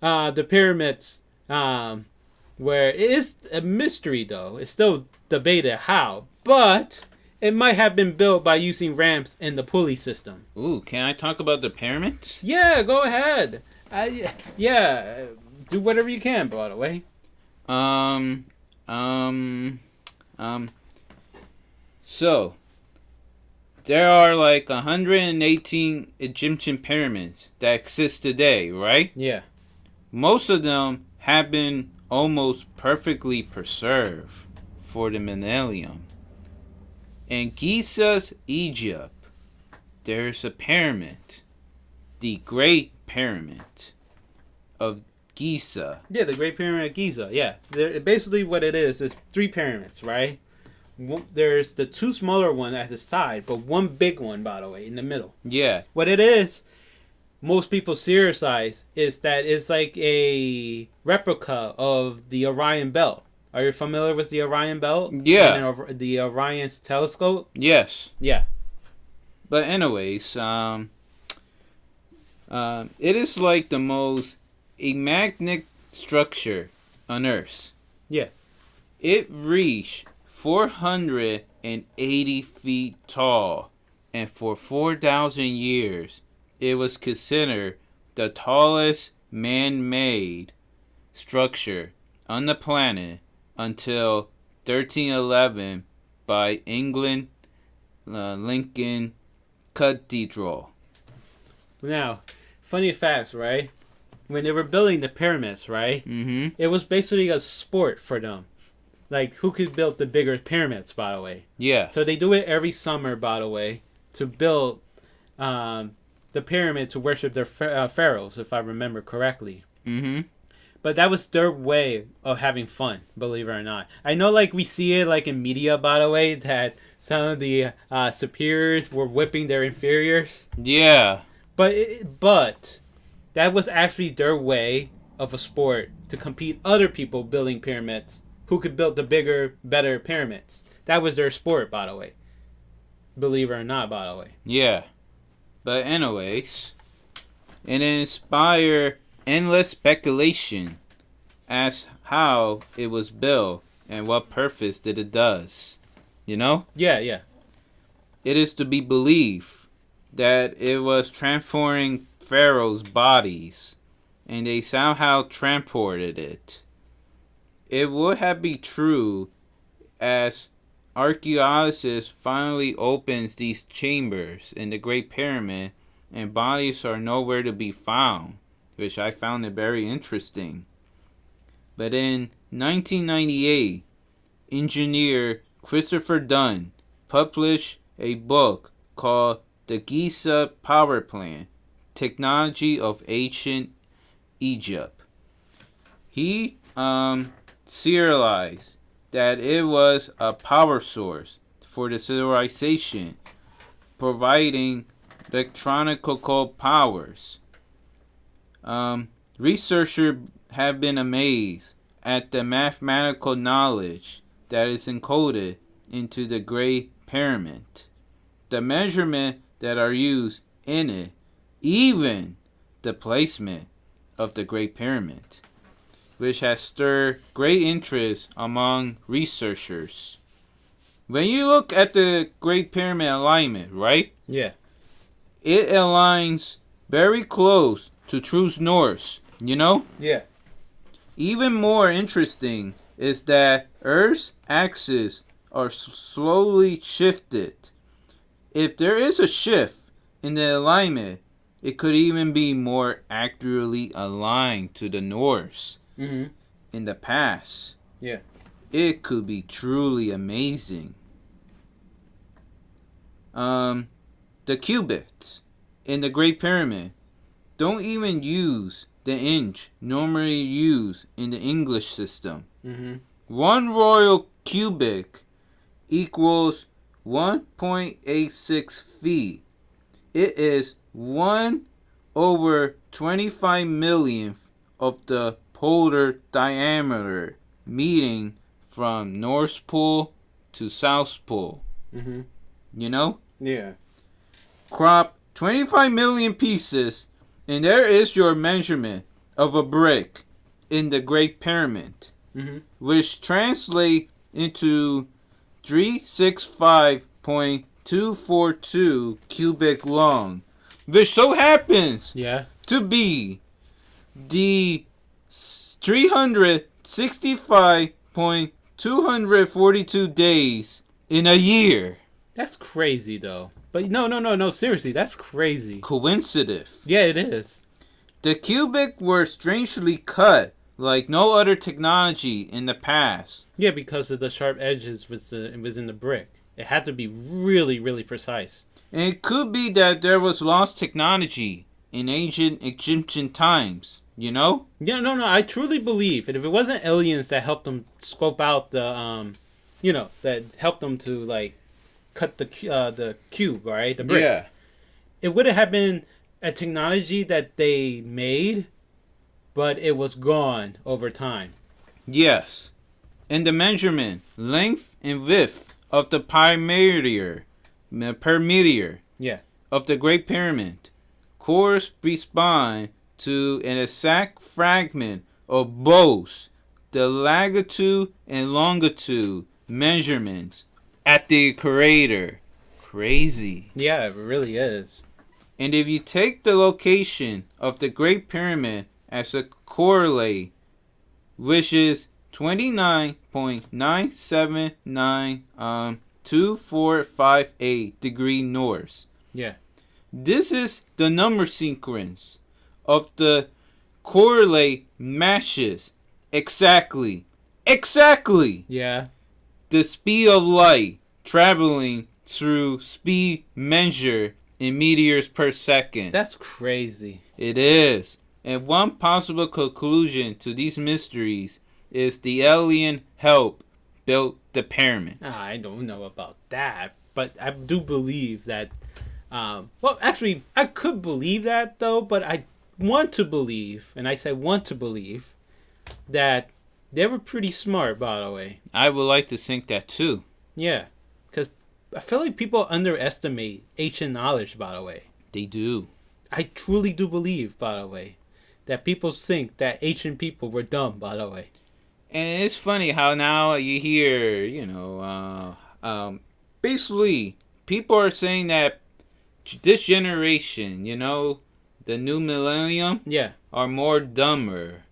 the pyramids, where it is a mystery though, it's still debated how, but It might have been built by using ramps in the pulley system. Ooh, can I talk about the pyramids? Yeah, go ahead. Yeah, do whatever you can, by the way. So, there are like 118 Egyptian pyramids that exist today, right? Yeah. Most of them have been almost perfectly preserved for the millennium. In Giza's Egypt, there's a pyramid, the Great Pyramid of Giza. Yeah, the Great Pyramid of Giza. Yeah, basically what it is 3 pyramids, right? There's the 2 smaller ones at the side, but 1 big one, by the way, in the middle. Yeah. What it is, most people seriousize, is that it's like a replica of the Orion Belt. Are you familiar with the Orion Belt? Yeah. And the Orion's telescope? Yes. Yeah. But anyways, it is like the most magnetic structure on Earth. Yeah. It reached 480 feet tall, and for 4,000 years, it was considered the tallest man-made structure on the planet until 1311 by England Lincoln Cathedral. Now, funny facts, right? When they were building the pyramids, right? Mm-hmm. It was basically a sport for them. Like, who could build the bigger pyramids, by the way. Yeah. So they do it every summer, by the way, to build the pyramid to worship their pharaohs, if I remember correctly. Mm-hmm. But that was their way of having fun, believe it or not. I know, like, we see it, like, in media, by the way, that some of the superiors were whipping their inferiors. Yeah. But that was actually their way of a sport to compete other people building pyramids who could build the bigger, better pyramids. That was their sport, by the way. Believe it or not, by the way. Yeah. But anyways, it inspired endless speculation as how it was built and what purpose that it does. You know? Yeah, yeah. It is to be believed that it was transporting pharaohs' bodies, and they somehow transported it. It would have been true as archaeologists finally opens these chambers in the Great Pyramid and bodies are nowhere to be found, which I found it very interesting. But in 1998, engineer Christopher Dunn published a book called The Giza Power Plant, Technology of Ancient Egypt. He serialized that it was a power source for the civilization, providing electronical powers. Researchers have been amazed at the mathematical knowledge that is encoded into the Great Pyramid, the measurements that are used in it, even the placement of the Great Pyramid, which has stirred great interest among researchers. When you look at the Great Pyramid alignment, right? Yeah. It aligns very close to true north, you know? Yeah. Even more interesting is that Earth's axis are slowly shifted. If there is a shift in the alignment, it could even be more accurately aligned to the north. Mm-hmm. In the past. Yeah. It could be truly amazing. The cubits in the Great Pyramid don't even use the inch normally used in the English system. Mm-hmm. 1 royal cubit equals 1.86 feet. It is 1/25 millionth of the polar diameter, meeting from North Pole to South Pole. Mm-hmm. You know? Yeah. Crop 25 million pieces, and there is your measurement of a brick in the Great Pyramid, Mm-hmm. which translate into 365 39.242 cubic long, which so happens to be the 365.242 days in a year. That's crazy, though. But no, seriously, that's crazy. Coincidence. Yeah, it is. The cubic were strangely cut like no other technology in the past. Yeah, because of the sharp edges was in the brick. It had to be really, really precise. And it could be that there was lost technology in ancient Egyptian times, you know? Yeah, no, I truly believe that if it wasn't aliens that helped them scope out the, that helped them to, like, cut the cube, right? The brick. Yeah. It would have been a technology that they made, but it was gone over time. Yes. And the measurement, length, and width of the perimeter of the Great Pyramid correspond to an exact fragment of both the latitude and longitude measurements at the equator. Crazy. Yeah, it really is. And if you take the location of the Great Pyramid as a correlate, which is 29.9792458 degree north. Yeah. This is the number sequence of the correlate matches exactly Yeah. the speed of light traveling through speed measured in meters per second. That's crazy. It is. And one possible conclusion to these mysteries is the alien help built the pyramid. I don't know about that, but I do believe that. Well, actually, I could believe that though, but I want to believe, and I say want to believe, that they were pretty smart, by the way. I would like to think that too. Yeah, because I feel like people underestimate ancient knowledge, by the way. They do. I truly do believe, by the way, that people think that ancient people were dumb, by the way. And it's funny how now you hear, basically, people are saying that this generation, the new millennium, are more dumber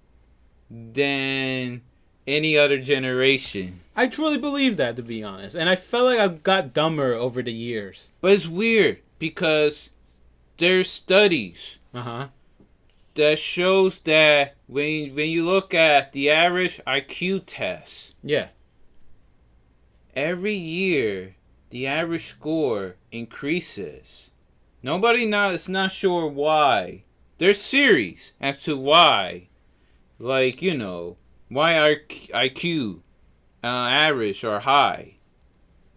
than any other generation. I truly believe that, to be honest. And I felt like I got dumber over the years. But it's weird because there's studies that shows that when you look at the average IQ test, every year the average score increases. Nobody is not sure why. There's theories as to why, like why our IQ average are high.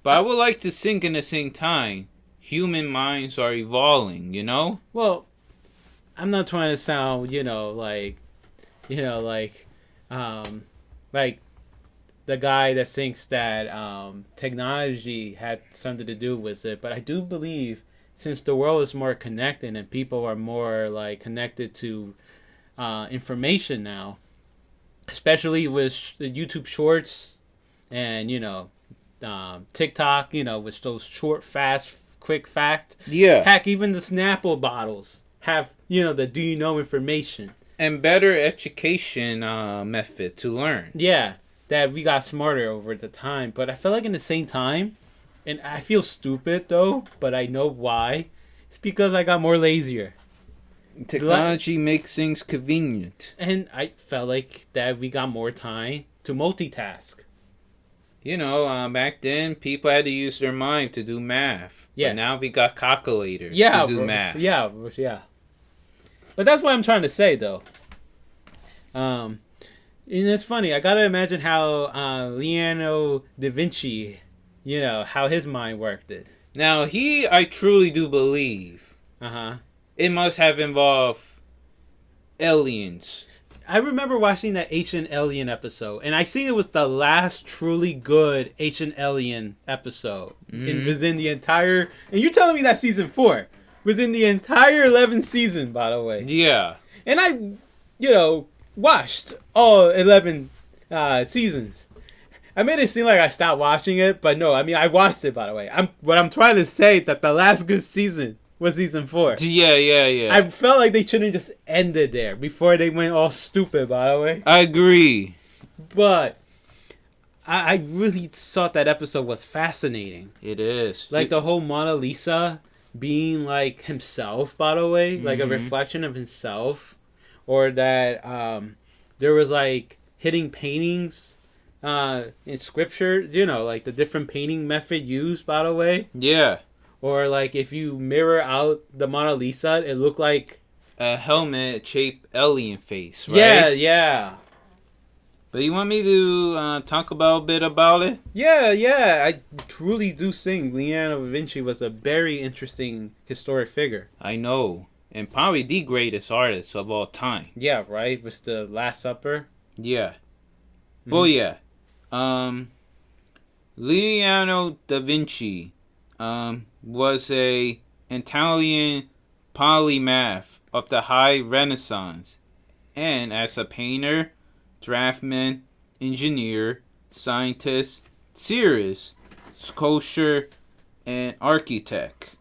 But I would like to think in the same time, human minds are evolving. Well, I'm not trying to sound, like the guy that thinks that technology had something to do with it. But I do believe, since the world is more connected and people are more like connected to information now, especially with the YouTube Shorts and TikTok, with those short, fast, quick fact. Yeah. Heck, even the Snapple bottles have the do you know information and better education method to learn. Yeah, that we got smarter over the time. But I feel like in the same time, and I feel stupid though, but I know why. It's because I got more lazier. Technology makes things convenient. And I felt like that we got more time to multitask. Back then, people had to use their mind to do math. Yeah. But now we got calculators to do math. Yeah. But that's what I'm trying to say, though. And it's funny. I gotta imagine how Leonardo Da Vinci, how his mind worked it. Now, I truly do believe. It must have involved aliens. I remember watching that Ancient Alien episode, and I think it was the last truly good Ancient Alien episode. It was in the entire... And you're telling me that season 4 was in the entire 11th season, by the way. Yeah. And I, watched all 11 seasons. I made it seem like I stopped watching it, but no, I mean I watched it, by the way. What I'm trying to say that the last good season was season 4. Yeah. I felt like they shouldn't just ended there before they went all stupid, by the way. I agree. But I really thought that episode was fascinating. It is. Like the whole Mona Lisa being like himself, by the way, like a reflection of himself, or that there was like hidden paintings in scripture, you know, like the different painting method used, by the way. Yeah. Or like if you mirror out the Mona Lisa, it looked like a helmet-shaped alien face, right? Yeah. But you want me to talk about a bit about it? Yeah. I truly do think Leonardo Da Vinci was a very interesting historic figure. I know. And probably the greatest artist of all time. Yeah, right? With the Last Supper. Yeah. Oh, yeah. Leonardo da Vinci was a Italian polymath of the High Renaissance. And as a painter, draftsman, engineer, scientist, theorist, sculptor, and architect.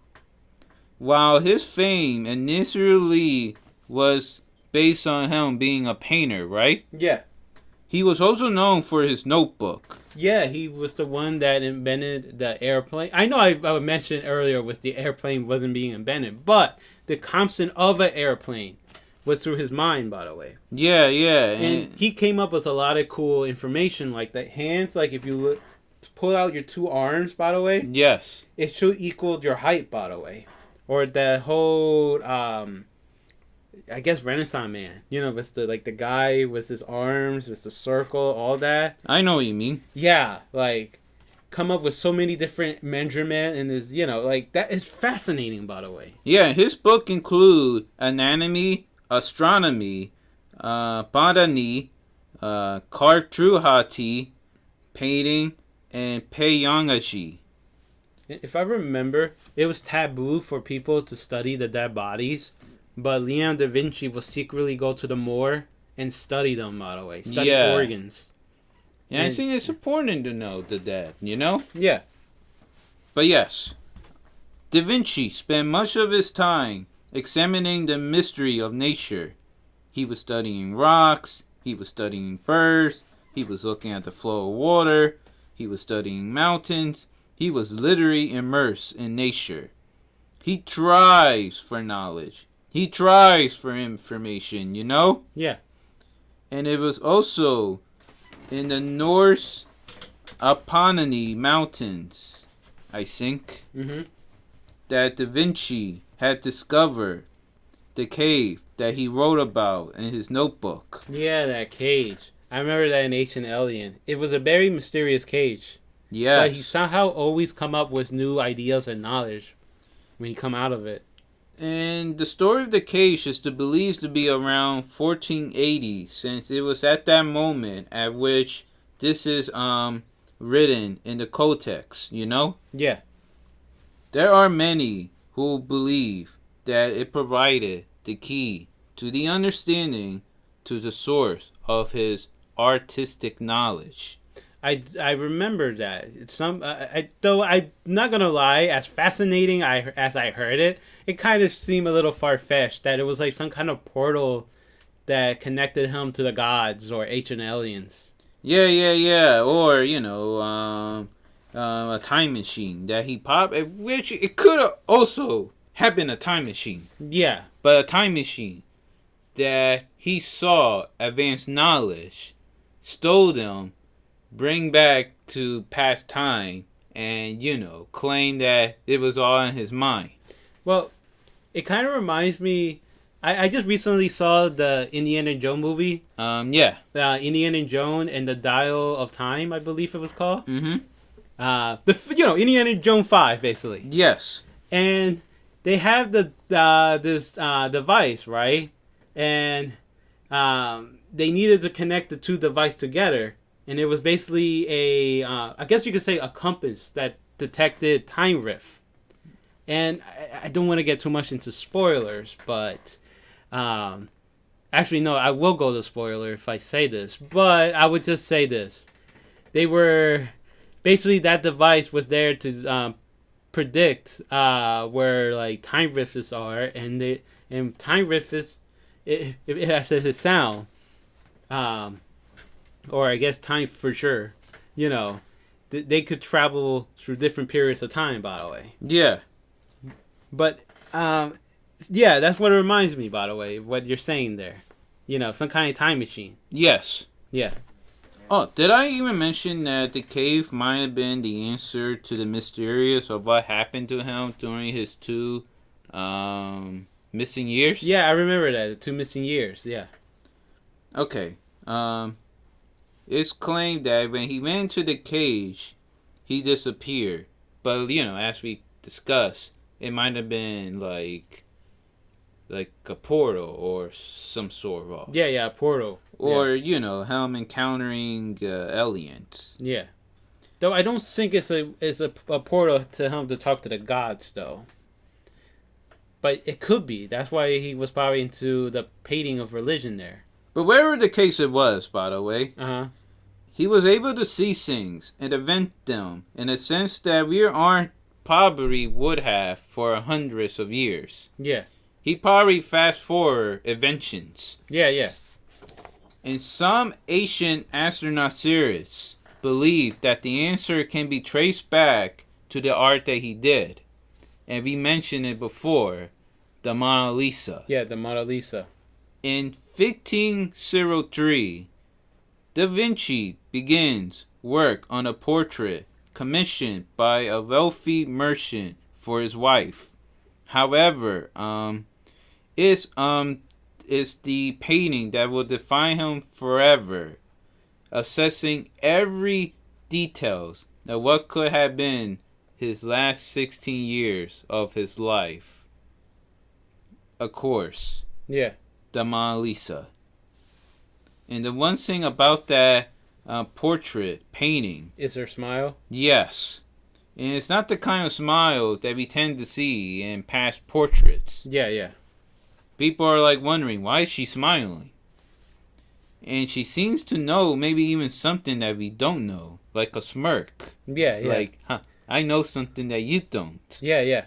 While his fame initially was based on him being a painter, right? Yeah. He was also known for his notebook. Yeah, he was the one that invented the airplane. I know I mentioned earlier was the airplane wasn't being invented, but the concept of an airplane was through his mind, by the way. Yeah. And he came up with a lot of cool information, like the hands, like if you pull out your 2 arms, by the way. Yes. It should equal your height, by the way. Or the whole, I guess, Renaissance man. You know, with the guy with his arms, with the circle, all that. I know what you mean. Yeah, like, come up with so many different measurements and is, you know, like, that is fascinating, by the way. Yeah, his book include anatomy, astronomy, botany, cartography, painting, and payology. If I remember, it was taboo for people to study the dead bodies, but Leonardo da Vinci would secretly go to the morgue and study them, by the way. Study organs. Yeah, I think it's important to know the dead, you know? Yeah. But yes, Da Vinci spent much of his time examining the mystery of nature. He was studying rocks, he was studying birds, he was looking at the flow of water, he was studying mountains. He was literally immersed in nature. He thrives for knowledge. He thrives for information, you know? Yeah. And it was also in the North Apennine Mountains, I think, that Da Vinci had discovered the cave that he wrote about in his notebook. Yeah, that cage. I remember that in Ancient Alien. It was a very mysterious cage. Yes. But he somehow always come up with new ideas and knowledge when he come out of it. And the story of the cage is believed to be around 1480, since it was at that moment at which this is written in the codex, you know? Yeah. There are many who believe that it provided the key to the understanding to the source of his artistic knowledge. I remember that. It's though I'm not gonna lie, as fascinating as I heard it, it kind of seemed a little far-fetched that it was like some kind of portal that connected him to the gods or ancient aliens. Yeah. Or, you know, a time machine that he popped, which it could have also have been a time machine. Yeah. But a time machine that he saw advanced knowledge, stole them, bring back to past time, and, you know, claim that it was all in his mind. Well, it kind of reminds me. I just recently saw the Indiana Jones movie. Yeah. Indiana Jones and the Dial of Time, I believe it was called. Mm-hmm. Indiana Jones 5, basically. Yes. And they have this device, right? And they needed to connect the 2 devices together. And it was basically I guess you could say a compass that detected time rift. And I don't want to get too much into spoilers, but actually, no, I will go to spoiler if I say this. But I would just say this. they were basically that device was there to predict where like time rifts are, and time rifts it has a sound, or I guess time for sure. You know, they could travel through different periods of time. By the way. Yeah. But yeah, that's what it reminds me. By the way, what you're saying there. You know, some kind of time machine. Yes. Yeah. Oh, did I even mention that the cave might have been the answer to the mysterious of what happened to him during his 2 missing years? Yeah, I remember that. The 2 missing years. Yeah. Okay. It's claimed that when he went into the cage, he disappeared. But, you know, as we discussed, it might have been like a portal or some sort of. Yeah, a portal. Or, you know, him encountering aliens. Yeah. Though I don't think it's a portal to him to talk to the gods, though. But it could be. That's why he was probably into the painting of religion there. But wherever the case it was, by the way, he was able to see things and invent them in a sense that we aren't probably would have for hundreds of years. Yeah. He probably fast forward inventions. Yeah. And some ancient astronaut theorists believe that the answer can be traced back to the art that he did. And we mentioned it before, the Mona Lisa. Yeah, the Mona Lisa. In 1503, Da Vinci begins work on a portrait commissioned by a wealthy merchant for his wife. However, it's the painting that will define him forever, assessing every details of what could have been his last 16 years of his life. Of course. Yeah. The Mona Lisa. And the one thing about that portrait painting is her smile. Yes. And it's not the kind of smile that we tend to see in past portraits. Yeah. People are like wondering, why is she smiling? And she seems to know maybe even something that we don't know, like a smirk. Yeah. Like, I know something that you don't. Yeah.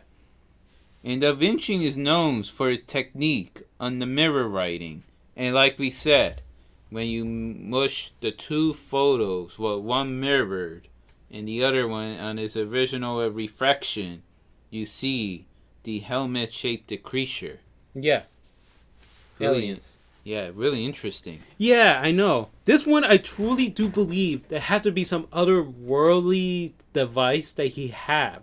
And Da Vinci is known for his technique on the mirror writing. And like we said, when you mush the 2 photos, well, one mirrored and the other one on its original reflection, you see the helmet-shaped creature. Yeah. Really, aliens. Yeah, really interesting. Yeah, I know. This one, I truly do believe there had to be some otherworldly device that he had.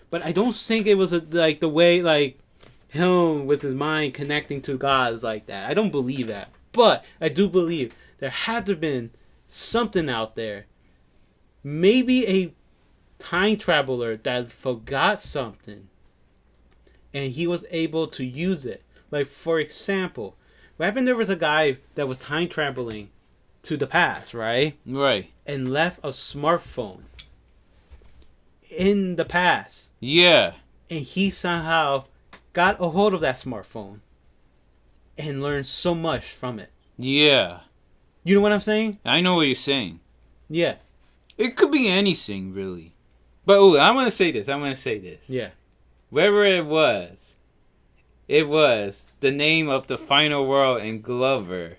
But I don't think it was like the way, like, him with his mind connecting to gods like that. I don't believe that. But I do believe there had to have been something out there. Maybe a time traveler that forgot something. And he was able to use it. Like, for example, what happened, there was a guy that was time traveling to the past, right? Right. And left a smartphone in the past. Yeah. And he somehow got a hold of that smartphone and learned so much from it. Yeah. You know what I'm saying? I know what you're saying. Yeah. It could be anything, really. But, I want to say this. Yeah. Wherever it was the name of the final world in Glover.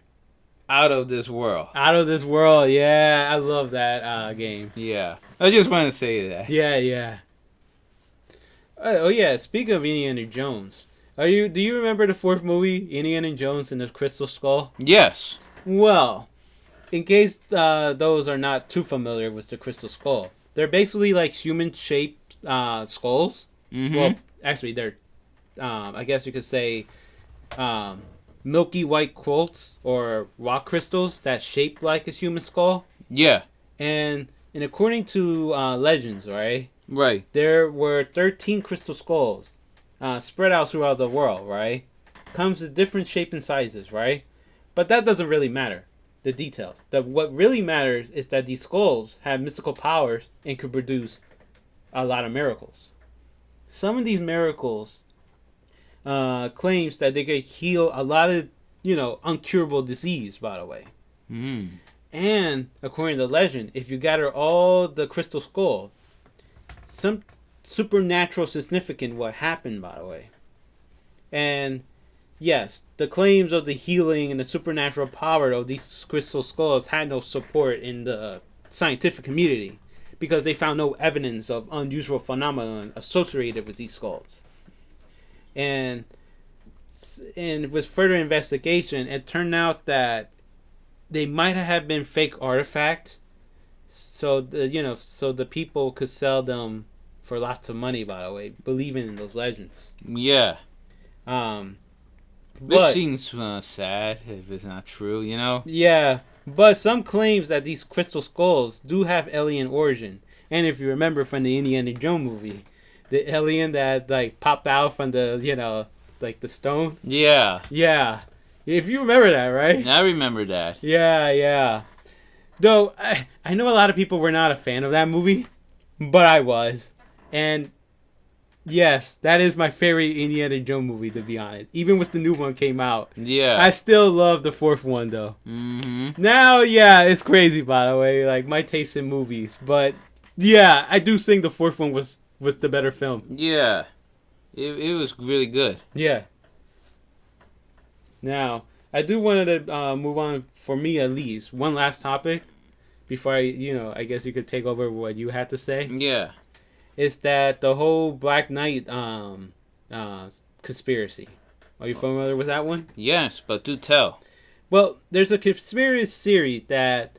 Out of This World. Out of This World, yeah. I love that game. Yeah. I just want to say that. Yeah. Oh, yeah. Speaking of Indiana Jones, do you remember the 4th movie, Indiana Jones and the Crystal Skull? Yes. Well, in case those are not too familiar with the Crystal Skull, they're basically like human-shaped skulls. Mm-hmm. Well, actually, they're, I guess you could say, milky white quartz or rock crystals that shape like a human skull. Yeah. And according to legends, right? Right. There were 13 crystal skulls spread out throughout the world, right? Comes in different shapes and sizes, right? But that doesn't really matter, the details. What really matters is that these skulls have mystical powers and could produce a lot of miracles. Some of these miracles claims that they could heal a lot of, uncurable disease, by the way. Mm. And according to legend, if you gather all the crystal skull, some supernatural significant what happened, by the way. And yes, the claims of the healing and the supernatural power of these crystal skulls had no support in the scientific community because they found no evidence of unusual phenomenon associated with these skulls. And with further investigation, it turned out that they might have been fake artifacts, so the people could sell them for lots of money. By the way, believing in those legends. Yeah. This seems sad if it's not true, you know? Yeah, but some claims that these crystal skulls do have alien origin. And if you remember from the Indiana Jones movie, the alien that like popped out from the like the stone. Yeah. Yeah. If you remember that, right? I remember that. Yeah. Though I know a lot of people were not a fan of that movie, but I was. And yes, that is my favorite Indiana Jones movie, to be honest. Even with the new one came out. Yeah. I still love the fourth one, though. Mm-hmm. Now, yeah, it's crazy, by the way. Like, my taste in movies. But, yeah, I do think the fourth one was the better film. Yeah. It was really good. Yeah. Now, I do want to move on, for me at least, one last topic. Before I guess you could take over what you had to say. Yeah. Is that the whole Black Knight conspiracy. Are you familiar with that one? Yes, but do tell. Well, there's a conspiracy theory that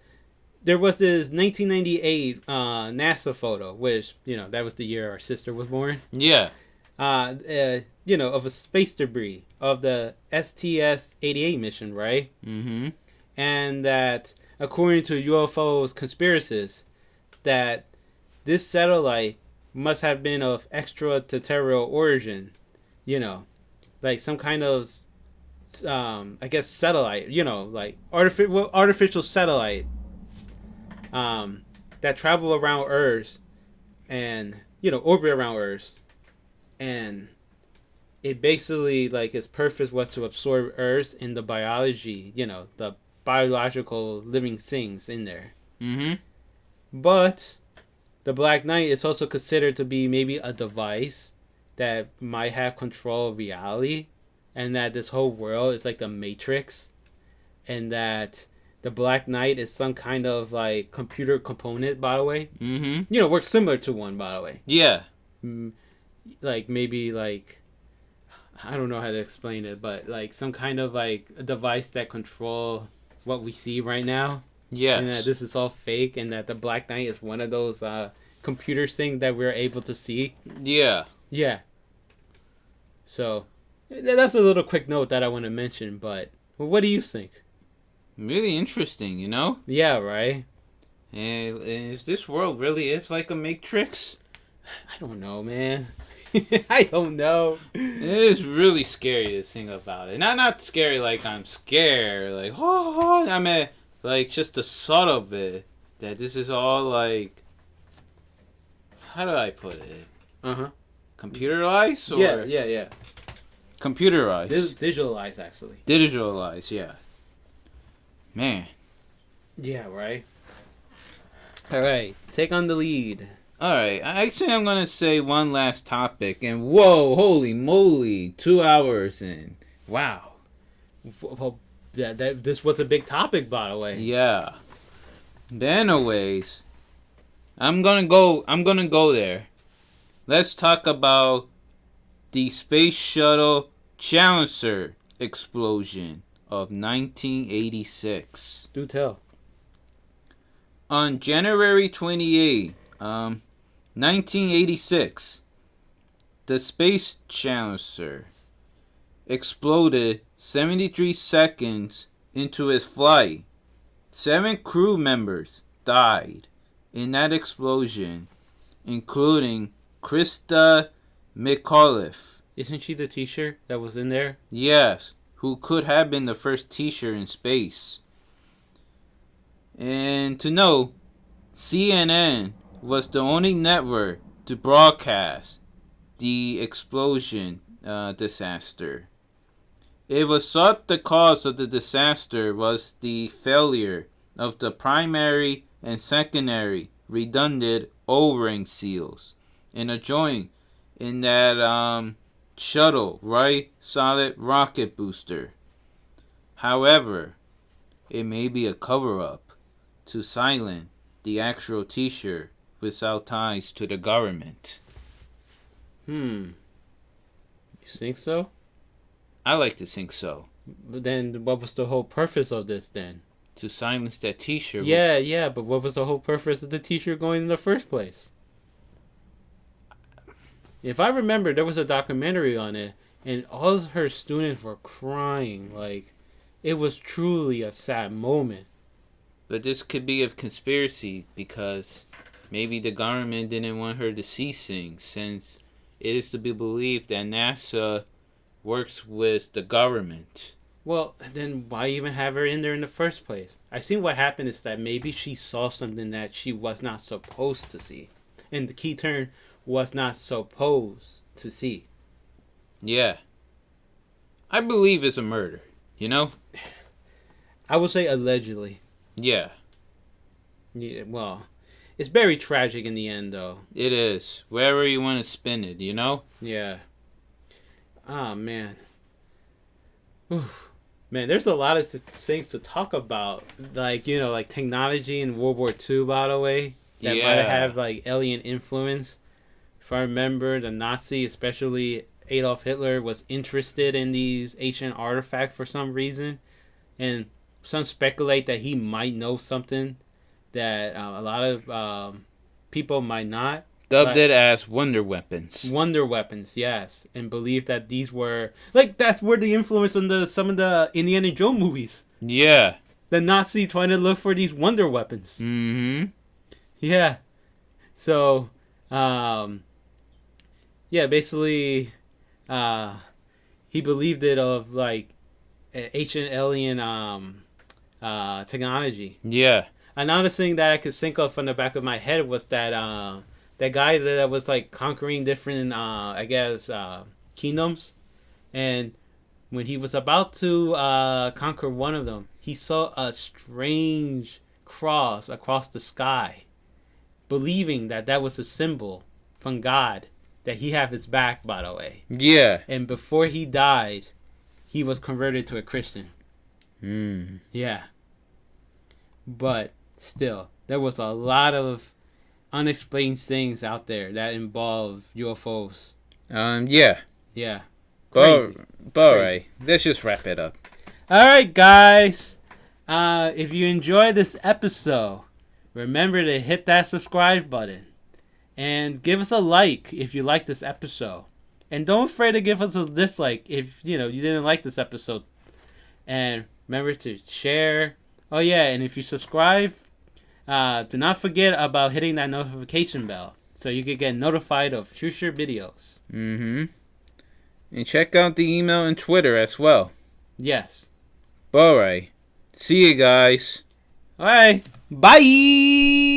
there was this 1998 NASA photo, which, that was the year our sister was born. Yeah. Of a space debris of the STS-88 mission, right? Mm-hmm. And that, according to UFOs conspiracists, that this satellite must have been of extraterrestrial origin, like some kind of, I guess, satellite, like artificial satellite, that travel around Earth and, orbit around Earth. And it basically, like, its purpose was to absorb Earth in the biology, the biological living things in there. Mm-hmm. But the Black Knight is also considered to be maybe a device that might have control of reality, and that this whole world is like the Matrix, and that the Black Knight is some kind of like computer component, by the way. Mm-hmm. Works similar to one, by the way. Yeah. Like maybe like, I don't know how to explain it, but like some kind of like a device that control what we see right now. Yes. And that this is all fake, and that the Black Knight is one of those computer things that we're able to see. Yeah. Yeah. So, that's a little quick note that I want to mention, but what do you think? Really interesting, Yeah, right? And is this world really is like a Matrix? I don't know, man. I don't know. It is really scary to think about it. Not scary like I'm scared, like, I mean, like, just the thought of it, that this is all, like, how do I put it? Uh-huh. Computerized? Or? Yeah. Computerized. Digitalized, actually. Digitalized, yeah. Man. Yeah, right? Alright, take on the lead. Alright, I think I'm going to say one last topic, and whoa, holy moly, 2 hours in. Wow. Well, this was a big topic, by the way. Yeah. But anyways, I'm gonna go there. Let's talk about the Space Shuttle Challenger explosion of 1986. Do tell. On January 28, 1986, the Space Challenger exploded 73 seconds into its flight. 7 crew members died in that explosion, including Krista McAuliffe. Isn't she the teacher that was in there? Yes, who could have been the first teacher in space. And to know, CNN was the only network to broadcast the explosion disaster. It was thought the cause of the disaster was the failure of the primary and secondary redundant O-ring seals in a joint in that shuttle, right? Solid rocket booster. However, it may be a cover-up to silence the actual t-shirt without ties to the government. You think so? I like to think so. But then what was the whole purpose of this then? To silence that t-shirt. Yeah, but what was the whole purpose of the t-shirt going in the first place? If I remember, there was a documentary on it, and all of her students were crying. Like, it was truly a sad moment. But this could be a conspiracy because maybe the government didn't want her to see things, since it is to be believed that NASA works with the government. Well, then why even have her in there in the first place? I think what happened is that maybe she saw something that she was not supposed to see. And the key term was not supposed to see. Yeah. I believe it's a murder, you know? I would say allegedly. Yeah. Yeah, well, it's very tragic in the end, though. It is. Wherever you want to spin it, you know? Yeah. Ah, man. Oof. Man, there's a lot of things to talk about. Like, like technology in World War II, by the way. That might have, like, alien influence. If I remember, the Nazi, especially Adolf Hitler, was interested in these ancient artifacts for some reason. And some speculate that he might know something that a lot of people might not. Dubbed it as wonder weapons. Wonder weapons, yes. And believe that these were... Like, that's where the influence on some of the Indiana Jones movies. Yeah. The Nazi trying to look for these wonder weapons. Mm-hmm. Yeah. So, basically, he believed it of, like, ancient alien technology. Yeah. Another thing that I could think of from the back of my head was that that guy that was like conquering different kingdoms, and when he was about to conquer one of them, he saw a strange cross across the sky, believing that was a symbol from God, that he had his back, by the way. Yeah. And before he died, he was converted to a Christian. Yeah. But still, there was a lot of unexplained things out there that involve UFOs. Yeah. Yeah. But alright, let's just wrap it up. Alright, guys. If you enjoyed this episode, remember to hit that subscribe button. And give us a like if you like this episode. And don't afraid to give us a dislike if, you didn't like this episode. And remember to share. Oh, yeah, and if you subscribe, do not forget about hitting that notification bell so you can get notified of future videos. Mm-hmm. And check out the email and Twitter as well. Yes. Alright. See you guys. Alright. Bye!